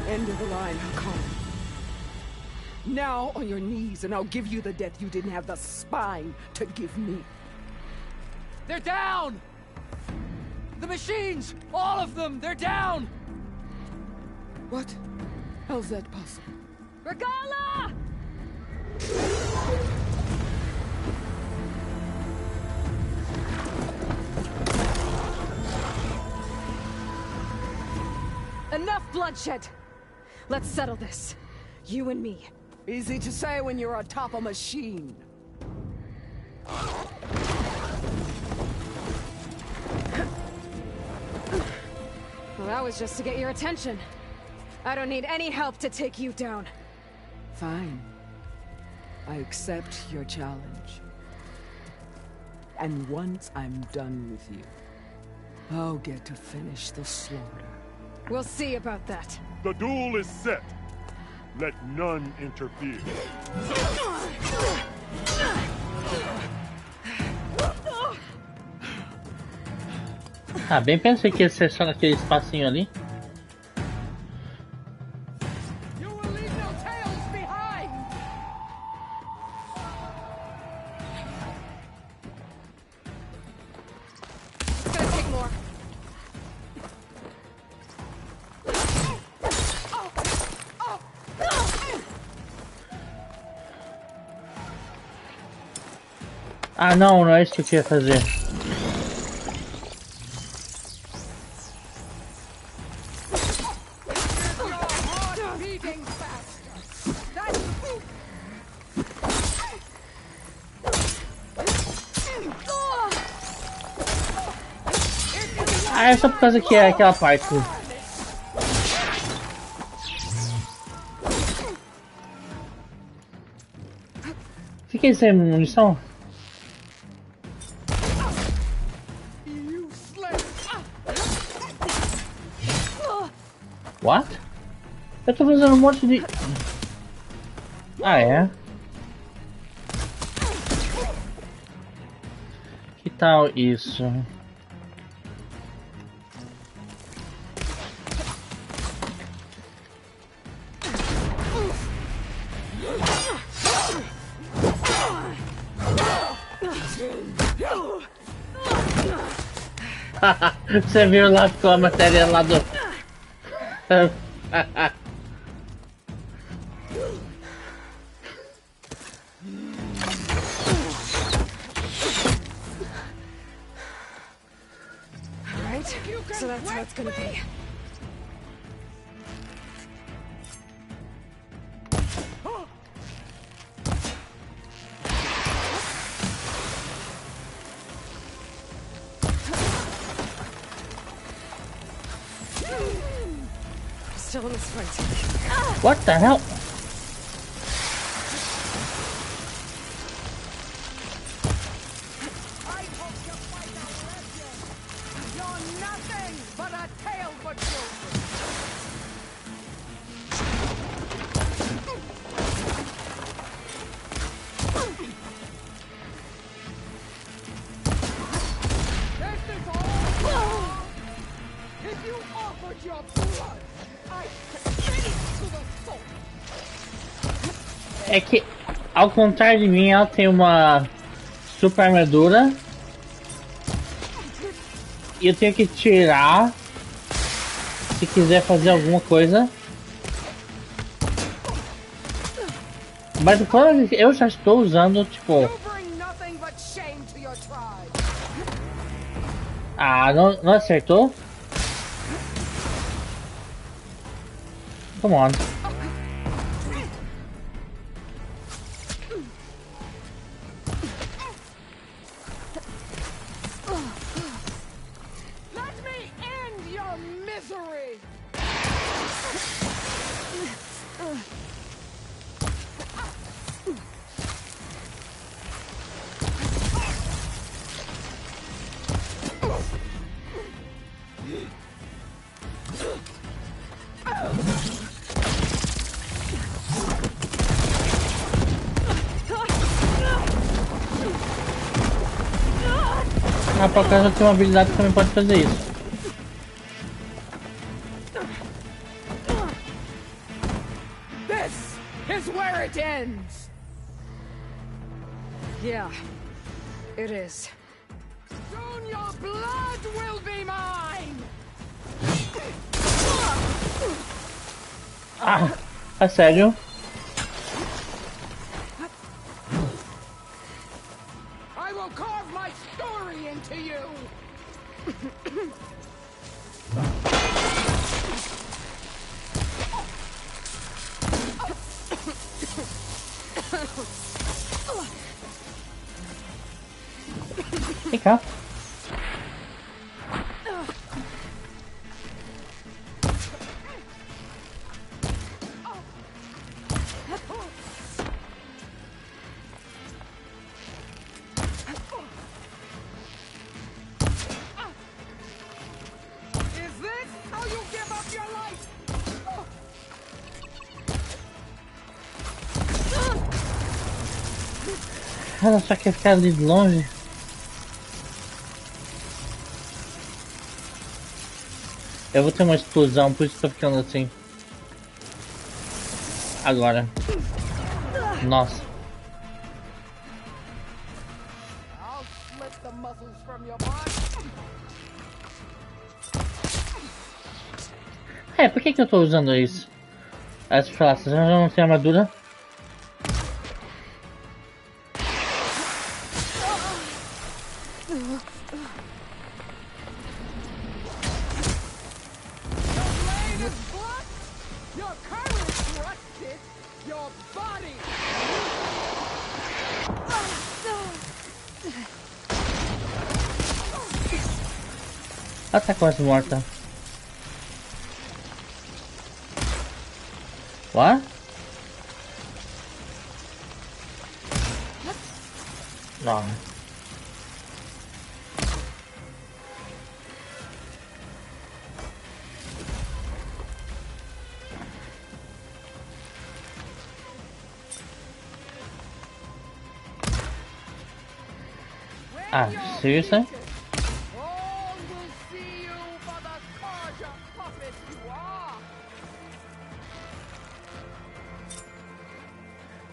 End of the line, Hikari. Now on your knees, and I'll give you the death you didn't have the spine to give me. They're down! The machines! All of them! They're down! What? How's that possible? Regala! Enough bloodshed! Let's settle this. You and me. Easy to say when you're atop a machine. Well, that was just to get your attention. I don't need any help to take you down. Fine. I accept your challenge. And once I'm done with you, I'll get to finish the slaughter. We'll see about that. The duel is set. Let none interfere. Ah, bem pensei que ia ser só naquele espacinho ali. It's gonna take more. Ah, não, não é isso que eu queria fazer. Ah, é só por causa que é aquela parte. Fiquei sem munição? What? Eu tô fazendo um monte de... Ah, é? Que tal isso? Você viu lá com a matéria lá do... Alright, so that's how it's gonna be. still in this fight. What the hell? I hope you find out legend. You're nothing but a tail for children. This is all. If you offered your blood, I'd take it to the soul. É que, ao contrário de mim, ela tem uma super armadura. E eu tenho que tirar se quiser fazer alguma coisa. Mas o problema é que eu já estou usando, tipo... Ah, não acertou? Come on. Let me end your misery. Ah, por acaso eu tenho uma habilidade que também pode fazer isso. This is where it ends. Yeah, it is. Soon your blood will be mine. Ah, é sério? I will carve my story into you. Vem cá. Is this how you give up your life? Ela só quer ficar ali de longe. Eu vou ter uma explosão, por isso tô ficando assim. Agora. Nossa. I'll split the muscles from your body. É, por que eu tô usando isso? Aí você fala, você já não tem armadura? Your blade is blunt. Your courage rusted. Your body. Ela tá quase morta. What? Não. Ah, seriously? All will see you for the Karja puppet you are.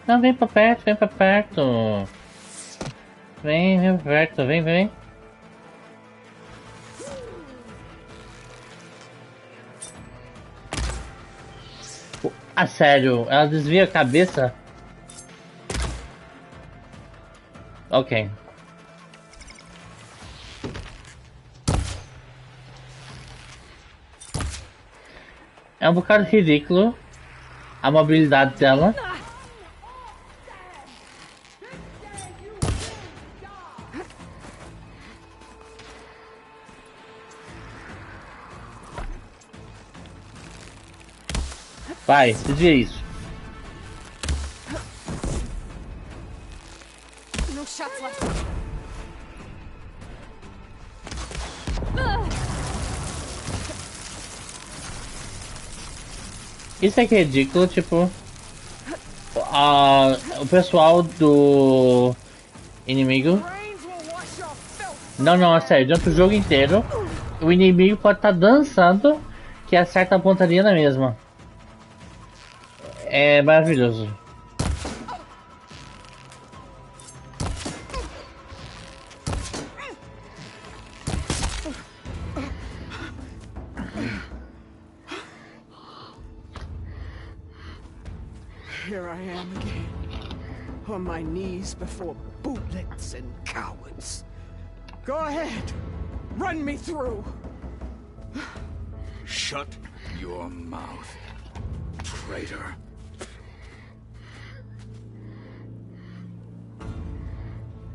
Não, vem pra perto, vem pra perto. Vem pra perto, vem. Ah, sério, ela desvia a cabeça? Ok. É um bocado ridículo a mobilidade dela. Vai, desvia isso. No shots left. Isso aqui é ridículo, tipo... o pessoal do inimigo... Não, é sério, durante o jogo inteiro, o inimigo pode estar dançando que acerta a pontaria na mesma. É maravilhoso. Here I am again, on my knees before bootlets and cowards. Go ahead, run me through. Shut your mouth, traitor.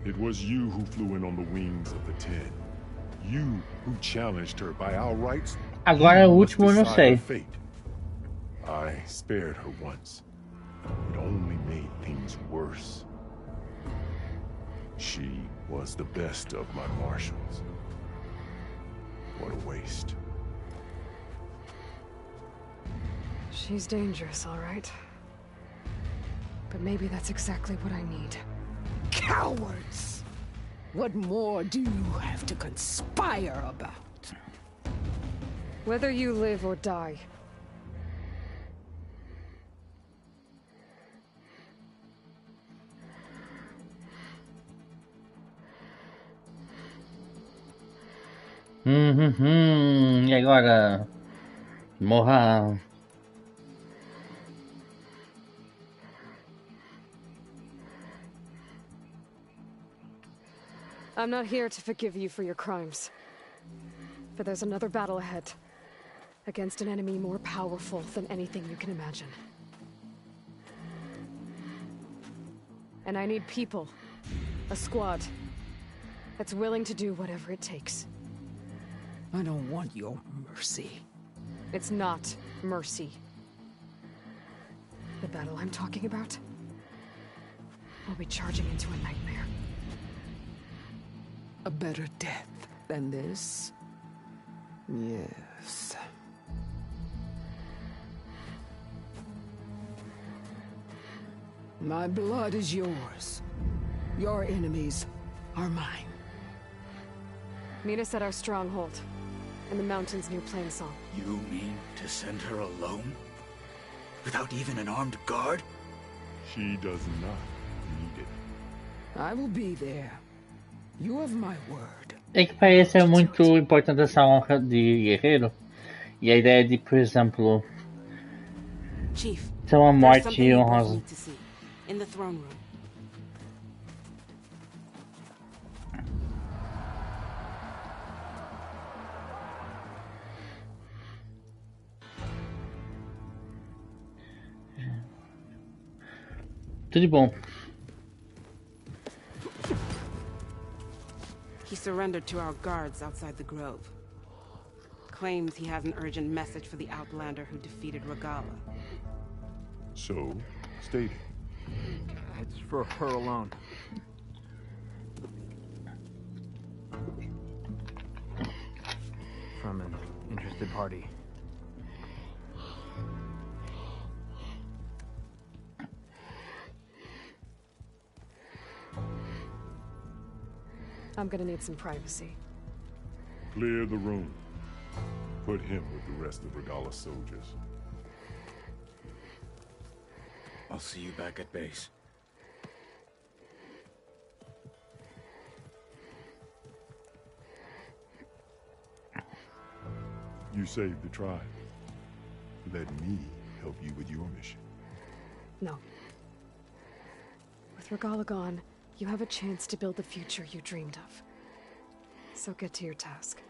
It was you who flew in on the wings of the Ten. You who challenged her by our rights. Agora o último eu não sei. I spared her once. It only made things worse. She was the best of my marshals. What a waste. She's dangerous, all right. But maybe that's exactly what I need. Cowards! What more do you have to conspire about? Whether you live or die. E agora? Morra. I'm not here to forgive you for your crimes. But there's another battle ahead. Against an enemy more powerful than anything you can imagine. And I need people. A squad. That's willing to do whatever it takes. I don't want your mercy. It's not mercy. The battle I'm talking about? I'll be charging into a nightmare. A better death than this? Yes. My blood is yours. Your enemies are mine. Meet us at our stronghold, in the mountains near Plainsong. You mean to send her alone? Without even an armed guard? She does not need it. I will be there. You have my word. É que parece muito importante essa honra de guerreiro. E a ideia de, por exemplo, Chief, ter uma morte honrosa. In the throne room. Tudo de bom. He surrendered to our guards outside the grove. Claims he has an urgent message for the Outlander who defeated Regala. So, state it. It's for her alone. From an interested party. I'm gonna need some privacy. Clear the room. Put him with the rest of Regala's soldiers. I'll see you back at base. You saved the tribe. Let me help you with your mission. No. With Regala gone, you have a chance to build the future you dreamed of. So get to your task.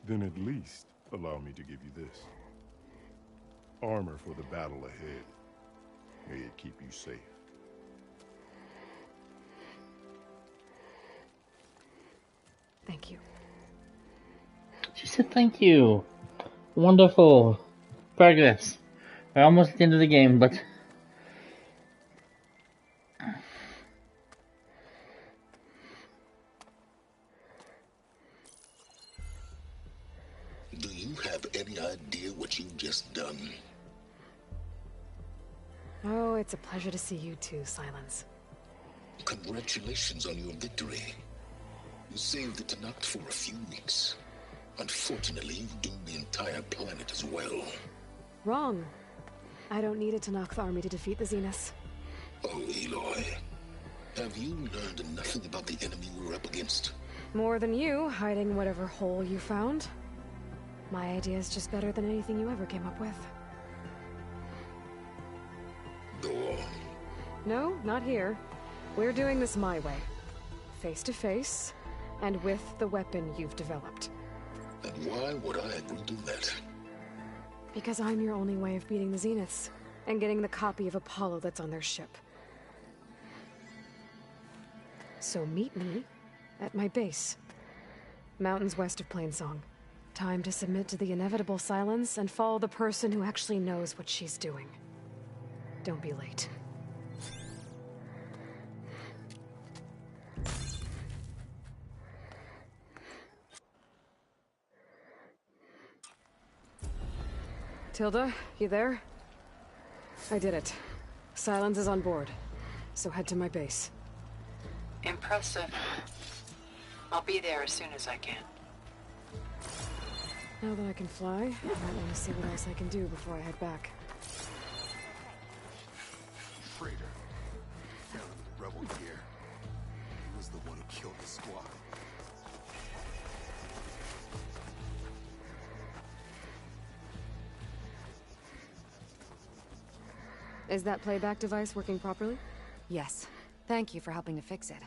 Then at least allow me to give you this. Armor for the battle ahead. May it keep you safe. Thank you. She said thank you. Wonderful. Progress. We're almost at the end of the game, but... Do you have any idea what you've just done? Oh, it's a pleasure to see you too, Silence. Congratulations on your victory. You saved the Tenakth for a few weeks. Unfortunately, you've doomed the entire planet as well. Wrong. I don't need a Tenakth army to defeat the Zeniths. Oh, Aloy. Have you learned nothing about the enemy we're up against? More than you, hiding whatever hole you found. My idea is just better than anything you ever came up with. Go on. No, not here. We're doing this my way. Face to face, and with the weapon you've developed. And why would I agree to that? Because I'm your only way of beating the Zeniths, and getting the copy of Apollo that's on their ship. So meet me at my base. Mountains west of Plainsong. Time to submit to the inevitable silence and follow the person who actually knows what she's doing. Don't be late. Tilda, you there? I did it. Silence is on board, so head to my base. Impressive. I'll be there as soon as I can. Now that I can fly, I might want to see what else I can do before I head back. Traitor. Found him in the rebel gear. He was the one who killed the squad. Is that playback device working properly? Yes. Thank you for helping to fix it.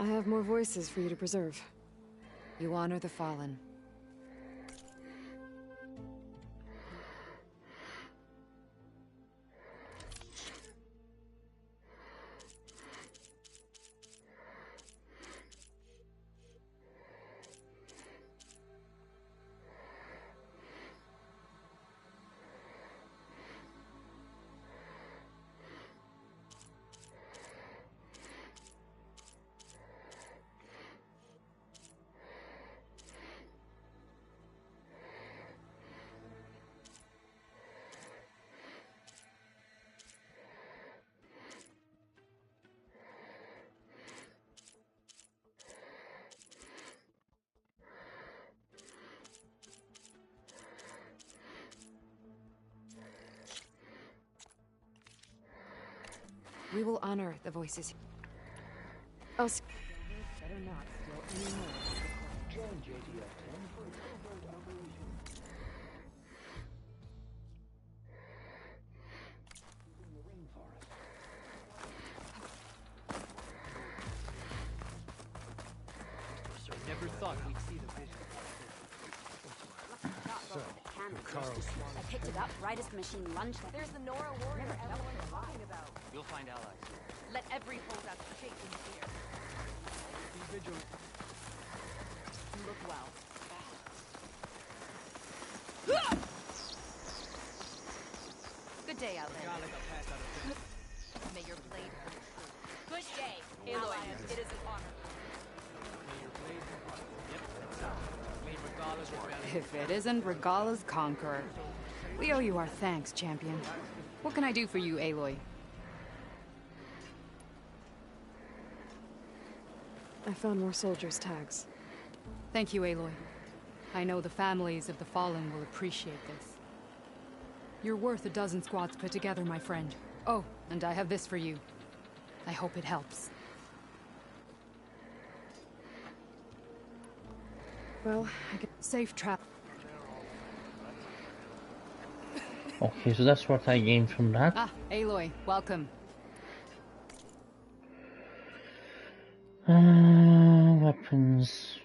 I have more voices for you to preserve. You honor the fallen. We will honor the voices. I'll Better not steal any more. Join JTF-10 for a covert operation. In the rainforest. Never thought we'd see the vision. So, Carl's. I picked it up right as the machine lunged. There's the Nora warrior everyone's talking about. We'll find allies. Let every holdout shake in fear. Be vigilant. You look well. Good day out there. May your blade hold true. Good day, Aloy. It is an honor. May your blade Yep, that's it. May Regalla's rebellion. If it isn't Regalla's conqueror. We owe you our thanks, champion. What can I do for you, Aloy? I found more soldiers' tags. Thank you, Aloy. I know the families of the fallen will appreciate this. You're worth a dozen squads put together, my friend. Oh, and I have this for you. I hope it helps. Well, I get safe travel. Okay, so that's what I gained from that. Ah, Aloy, welcome. Weapons.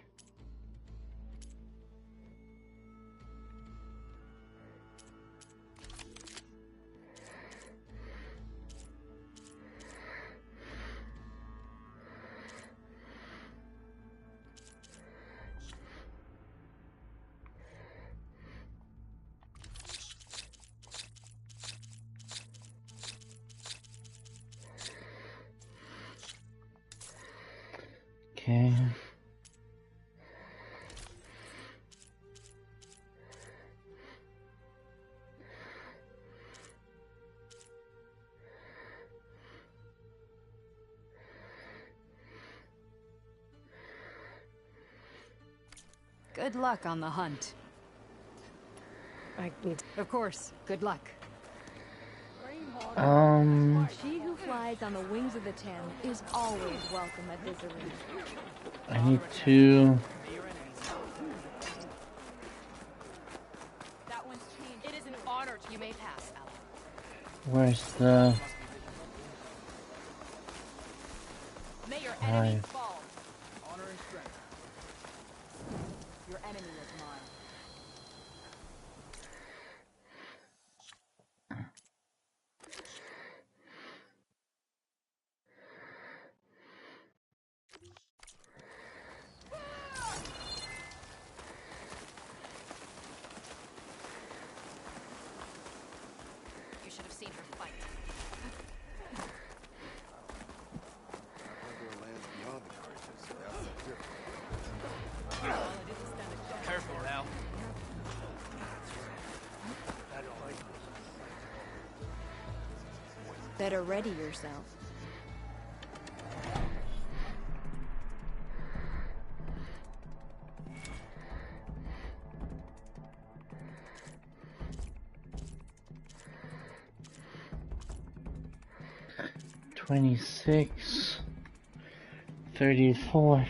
Okay. Good luck on the hunt. Of course, good luck. She who flies on the wings of the Ten is always welcome at this arena. I need to... That one's changed. It is an honor to you may pass, Ally. Where's the... May your enemy Right. fall. Honor and strength. Your enemy is mine. You should have seen her fight. Beyond the carriages, that's Careful now. Better ready yourself. 26, 34.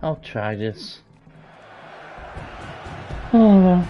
I'll try this. Oh.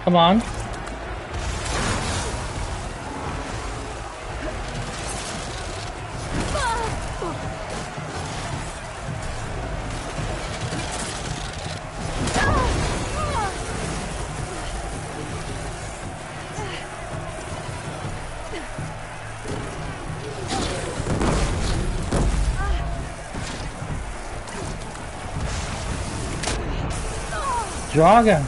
Come on. Droga!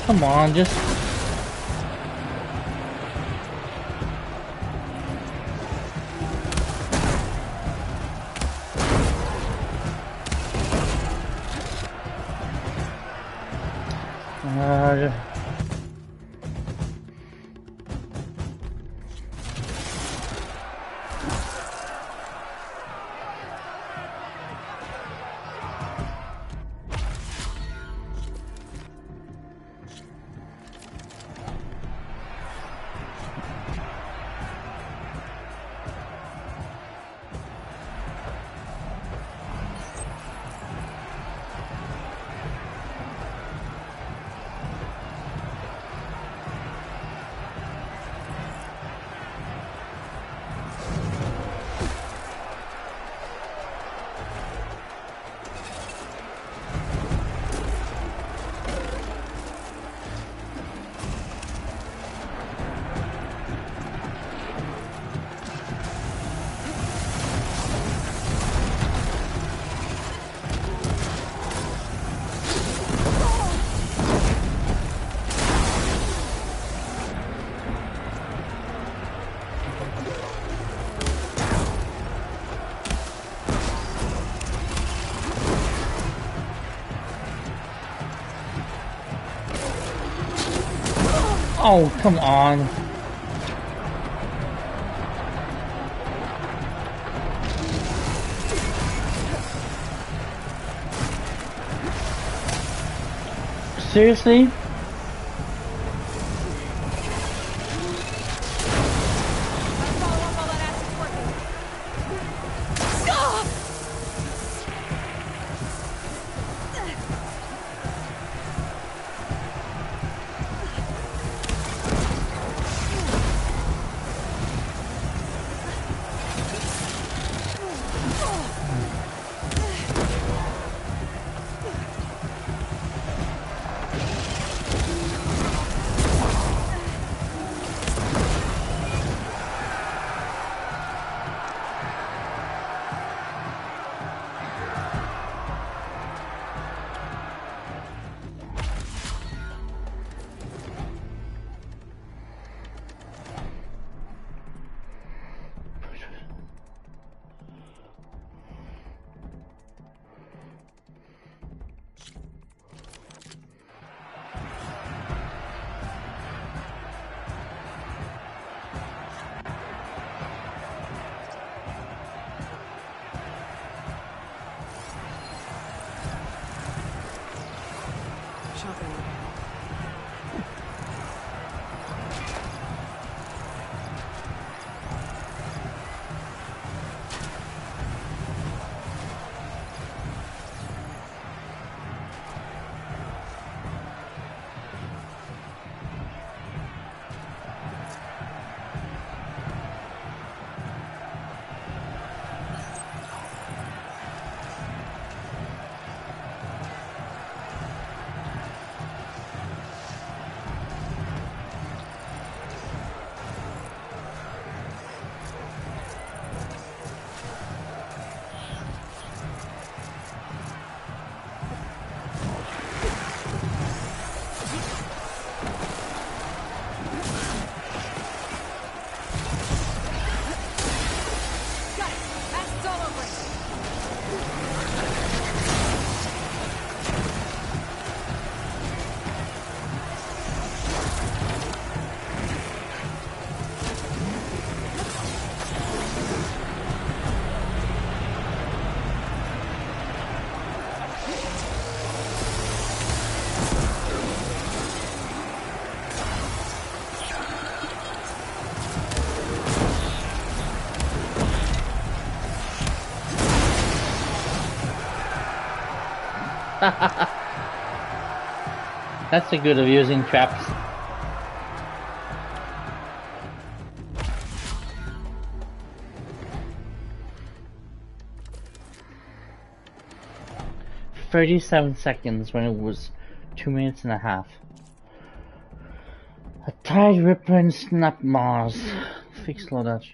Come on, just... Oh, come on. Seriously? That's the good of using traps. "37 seconds when it was 2 minutes and a half. A Tide Ripper and Snap Mars. Fix loadout.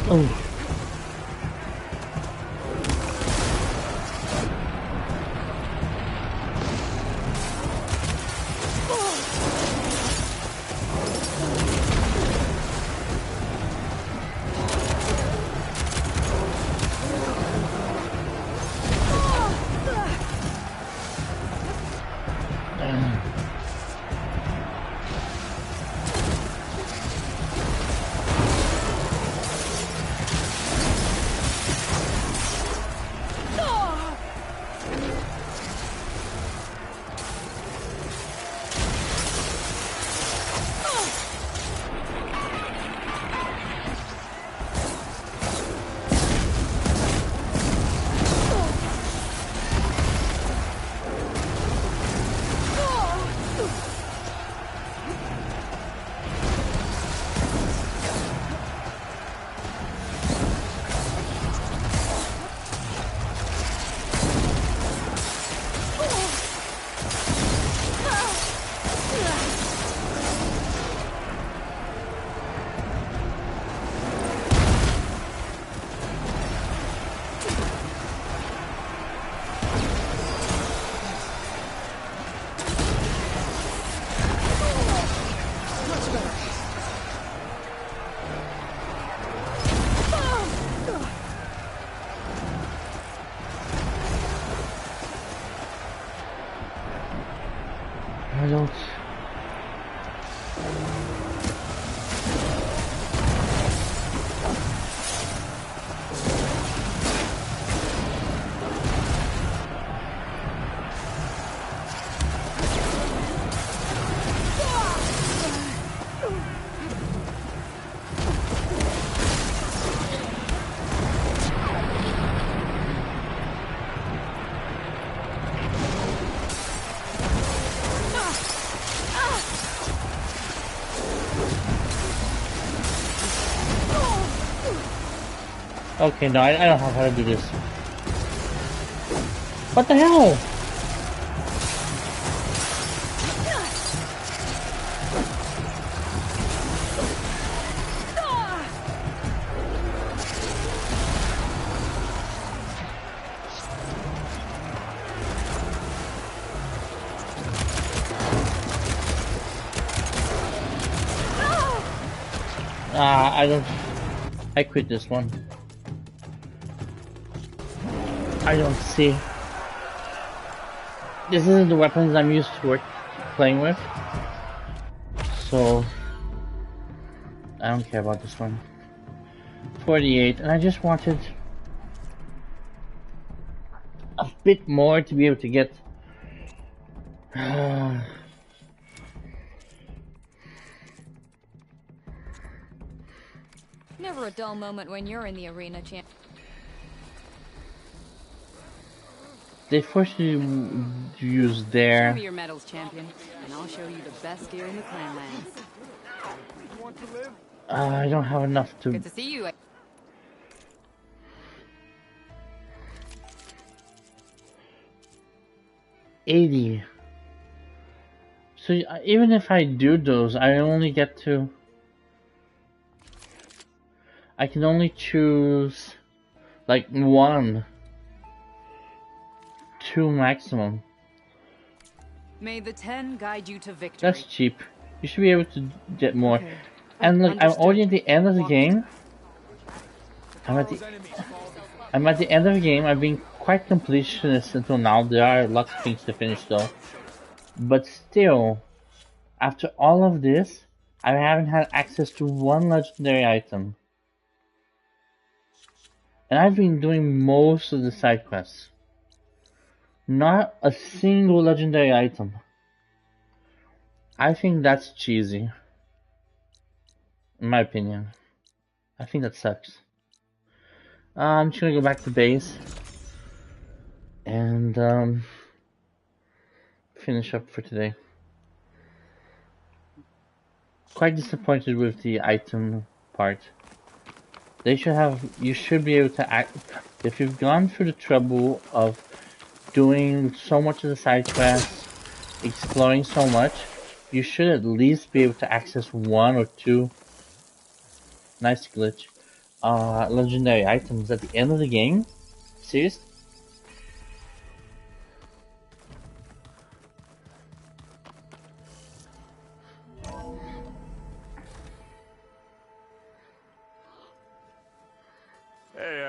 Oh. I don't... Okay, no, I don't know how to do this. What the hell? I quit this one. I don't see. This isn't the weapons I'm used to playing with. So, I don't care about this one. 48, and I just wanted a bit more to be able to get. Never a dull moment when you're in the arena, champ. They force you to use their. Show me your medals, champion, and I'll show you the best gear in the Clanlands. I don't have enough to. Good to see you. 80. So even if I do those, I only get to. I can only choose like 1, 2 maximum. May the 10 guide you to victory. That's cheap. You should be able to get more. Okay. And look, I'm already at the end of the game. I'm at the end of the game. I've been quite completionist until now. There are lots of things to finish though. But still, after all of this, I haven't had access to one legendary item. And I've been doing most of the side quests. Not a single legendary item. I think that's cheesy. In my opinion. I think that sucks. I'm just gonna go back to base. And finish up for today. Quite disappointed with the item part. They should have, you should be able to act, if you've gone through the trouble of doing so much of the side quests, exploring so much, you should at least be able to access 1 or 2, nice glitch, legendary items at the end of the game? Seriously?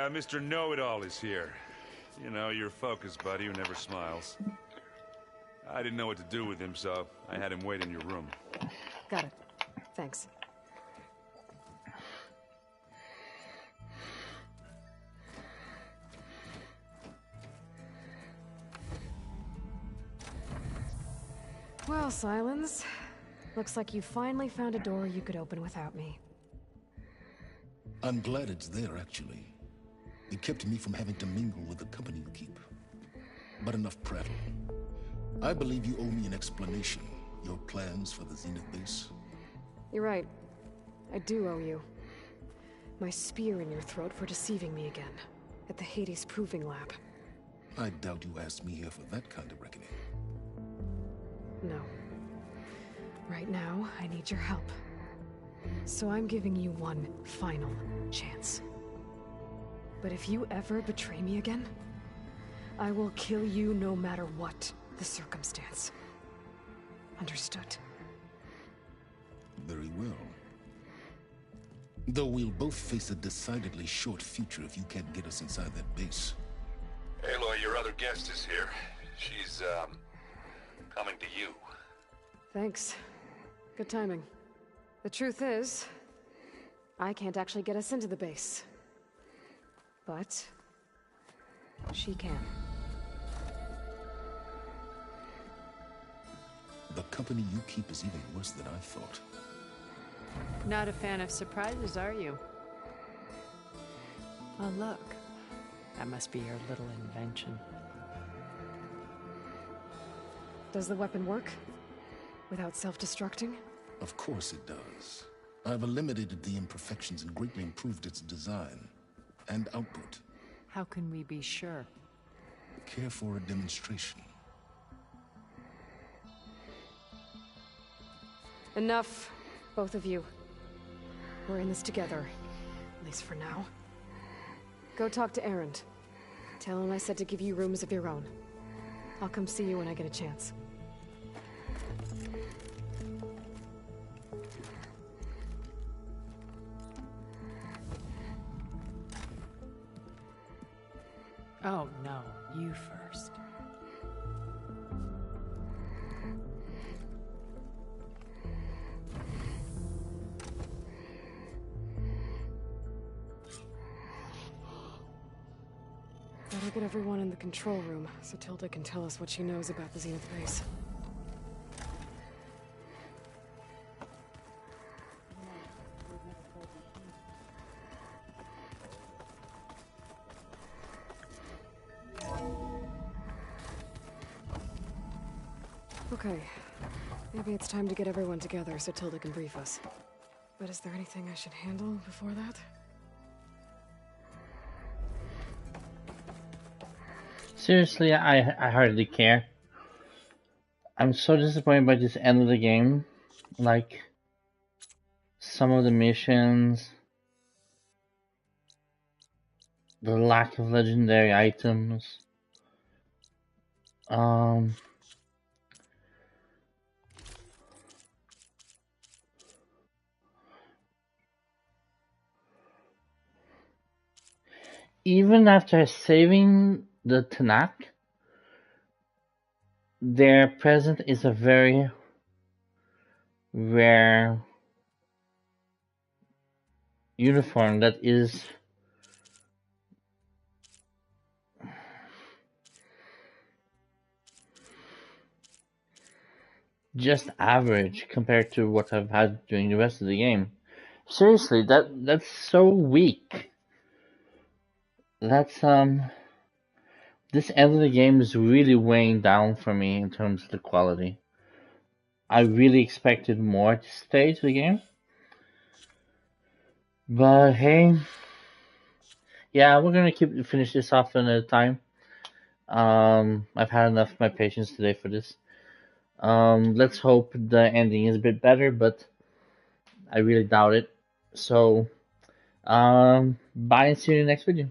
Mr. Know-It-All is here. You know, your focus buddy who never smiles. I didn't know what to do with him, so I had him wait in your room. Got it. Thanks. Well, Silence. Looks like you finally found a door you could open without me. I'm glad it's there, actually. It kept me from having to mingle with the company you keep. But enough prattle. I believe you owe me an explanation. Your plans for the Zenith base? You're right. I do owe you. My spear in your throat for deceiving me again. At the Hades Proving Lab. I doubt you asked me here for that kind of reckoning. No. Right now, I need your help. So I'm giving you one final chance. But if you ever betray me again, I will kill you no matter what the circumstance. Understood? Very well. Though we'll both face a decidedly short future if you can't get us inside that base. Aloy, your other guest is here. She's, coming to you. Thanks. Good timing. The truth is, I can't actually get us into the base. But she can. The company you keep is even worse than I thought. Not a fan of surprises, are you? Oh, look. That must be your little invention. Does the weapon work? Without self-destructing? Of course it does. I've eliminated the imperfections and greatly improved its design. and output. How can we be sure? Care for a demonstration? Enough, both of you. We're in this together, at least for now. Go talk to Erend. Tell him I said to give you rooms of your own. I'll come see you when I get a chance. Oh, no. You first. Better get everyone in the control room so Tilda can tell us what she knows about the Zenith base. Okay. Maybe it's time to get everyone together so Tilda can brief us. But is there anything I should handle before that? Seriously, I hardly care. I'm so disappointed by this end of the game. Like, some of the missions, the lack of legendary items. Even after saving the Tanakh, their present is a very rare uniform that is just average compared to what I've had during the rest of the game. Seriously, that's so weak. That's this end of the game is really weighing down for me in terms of the quality. I really expected more at this stage of the game. But hey, yeah, we're gonna finish this off another time. I've had enough of my patience today for this. Let's hope the ending is a bit better, but I really doubt it. So, bye and see you in the next video.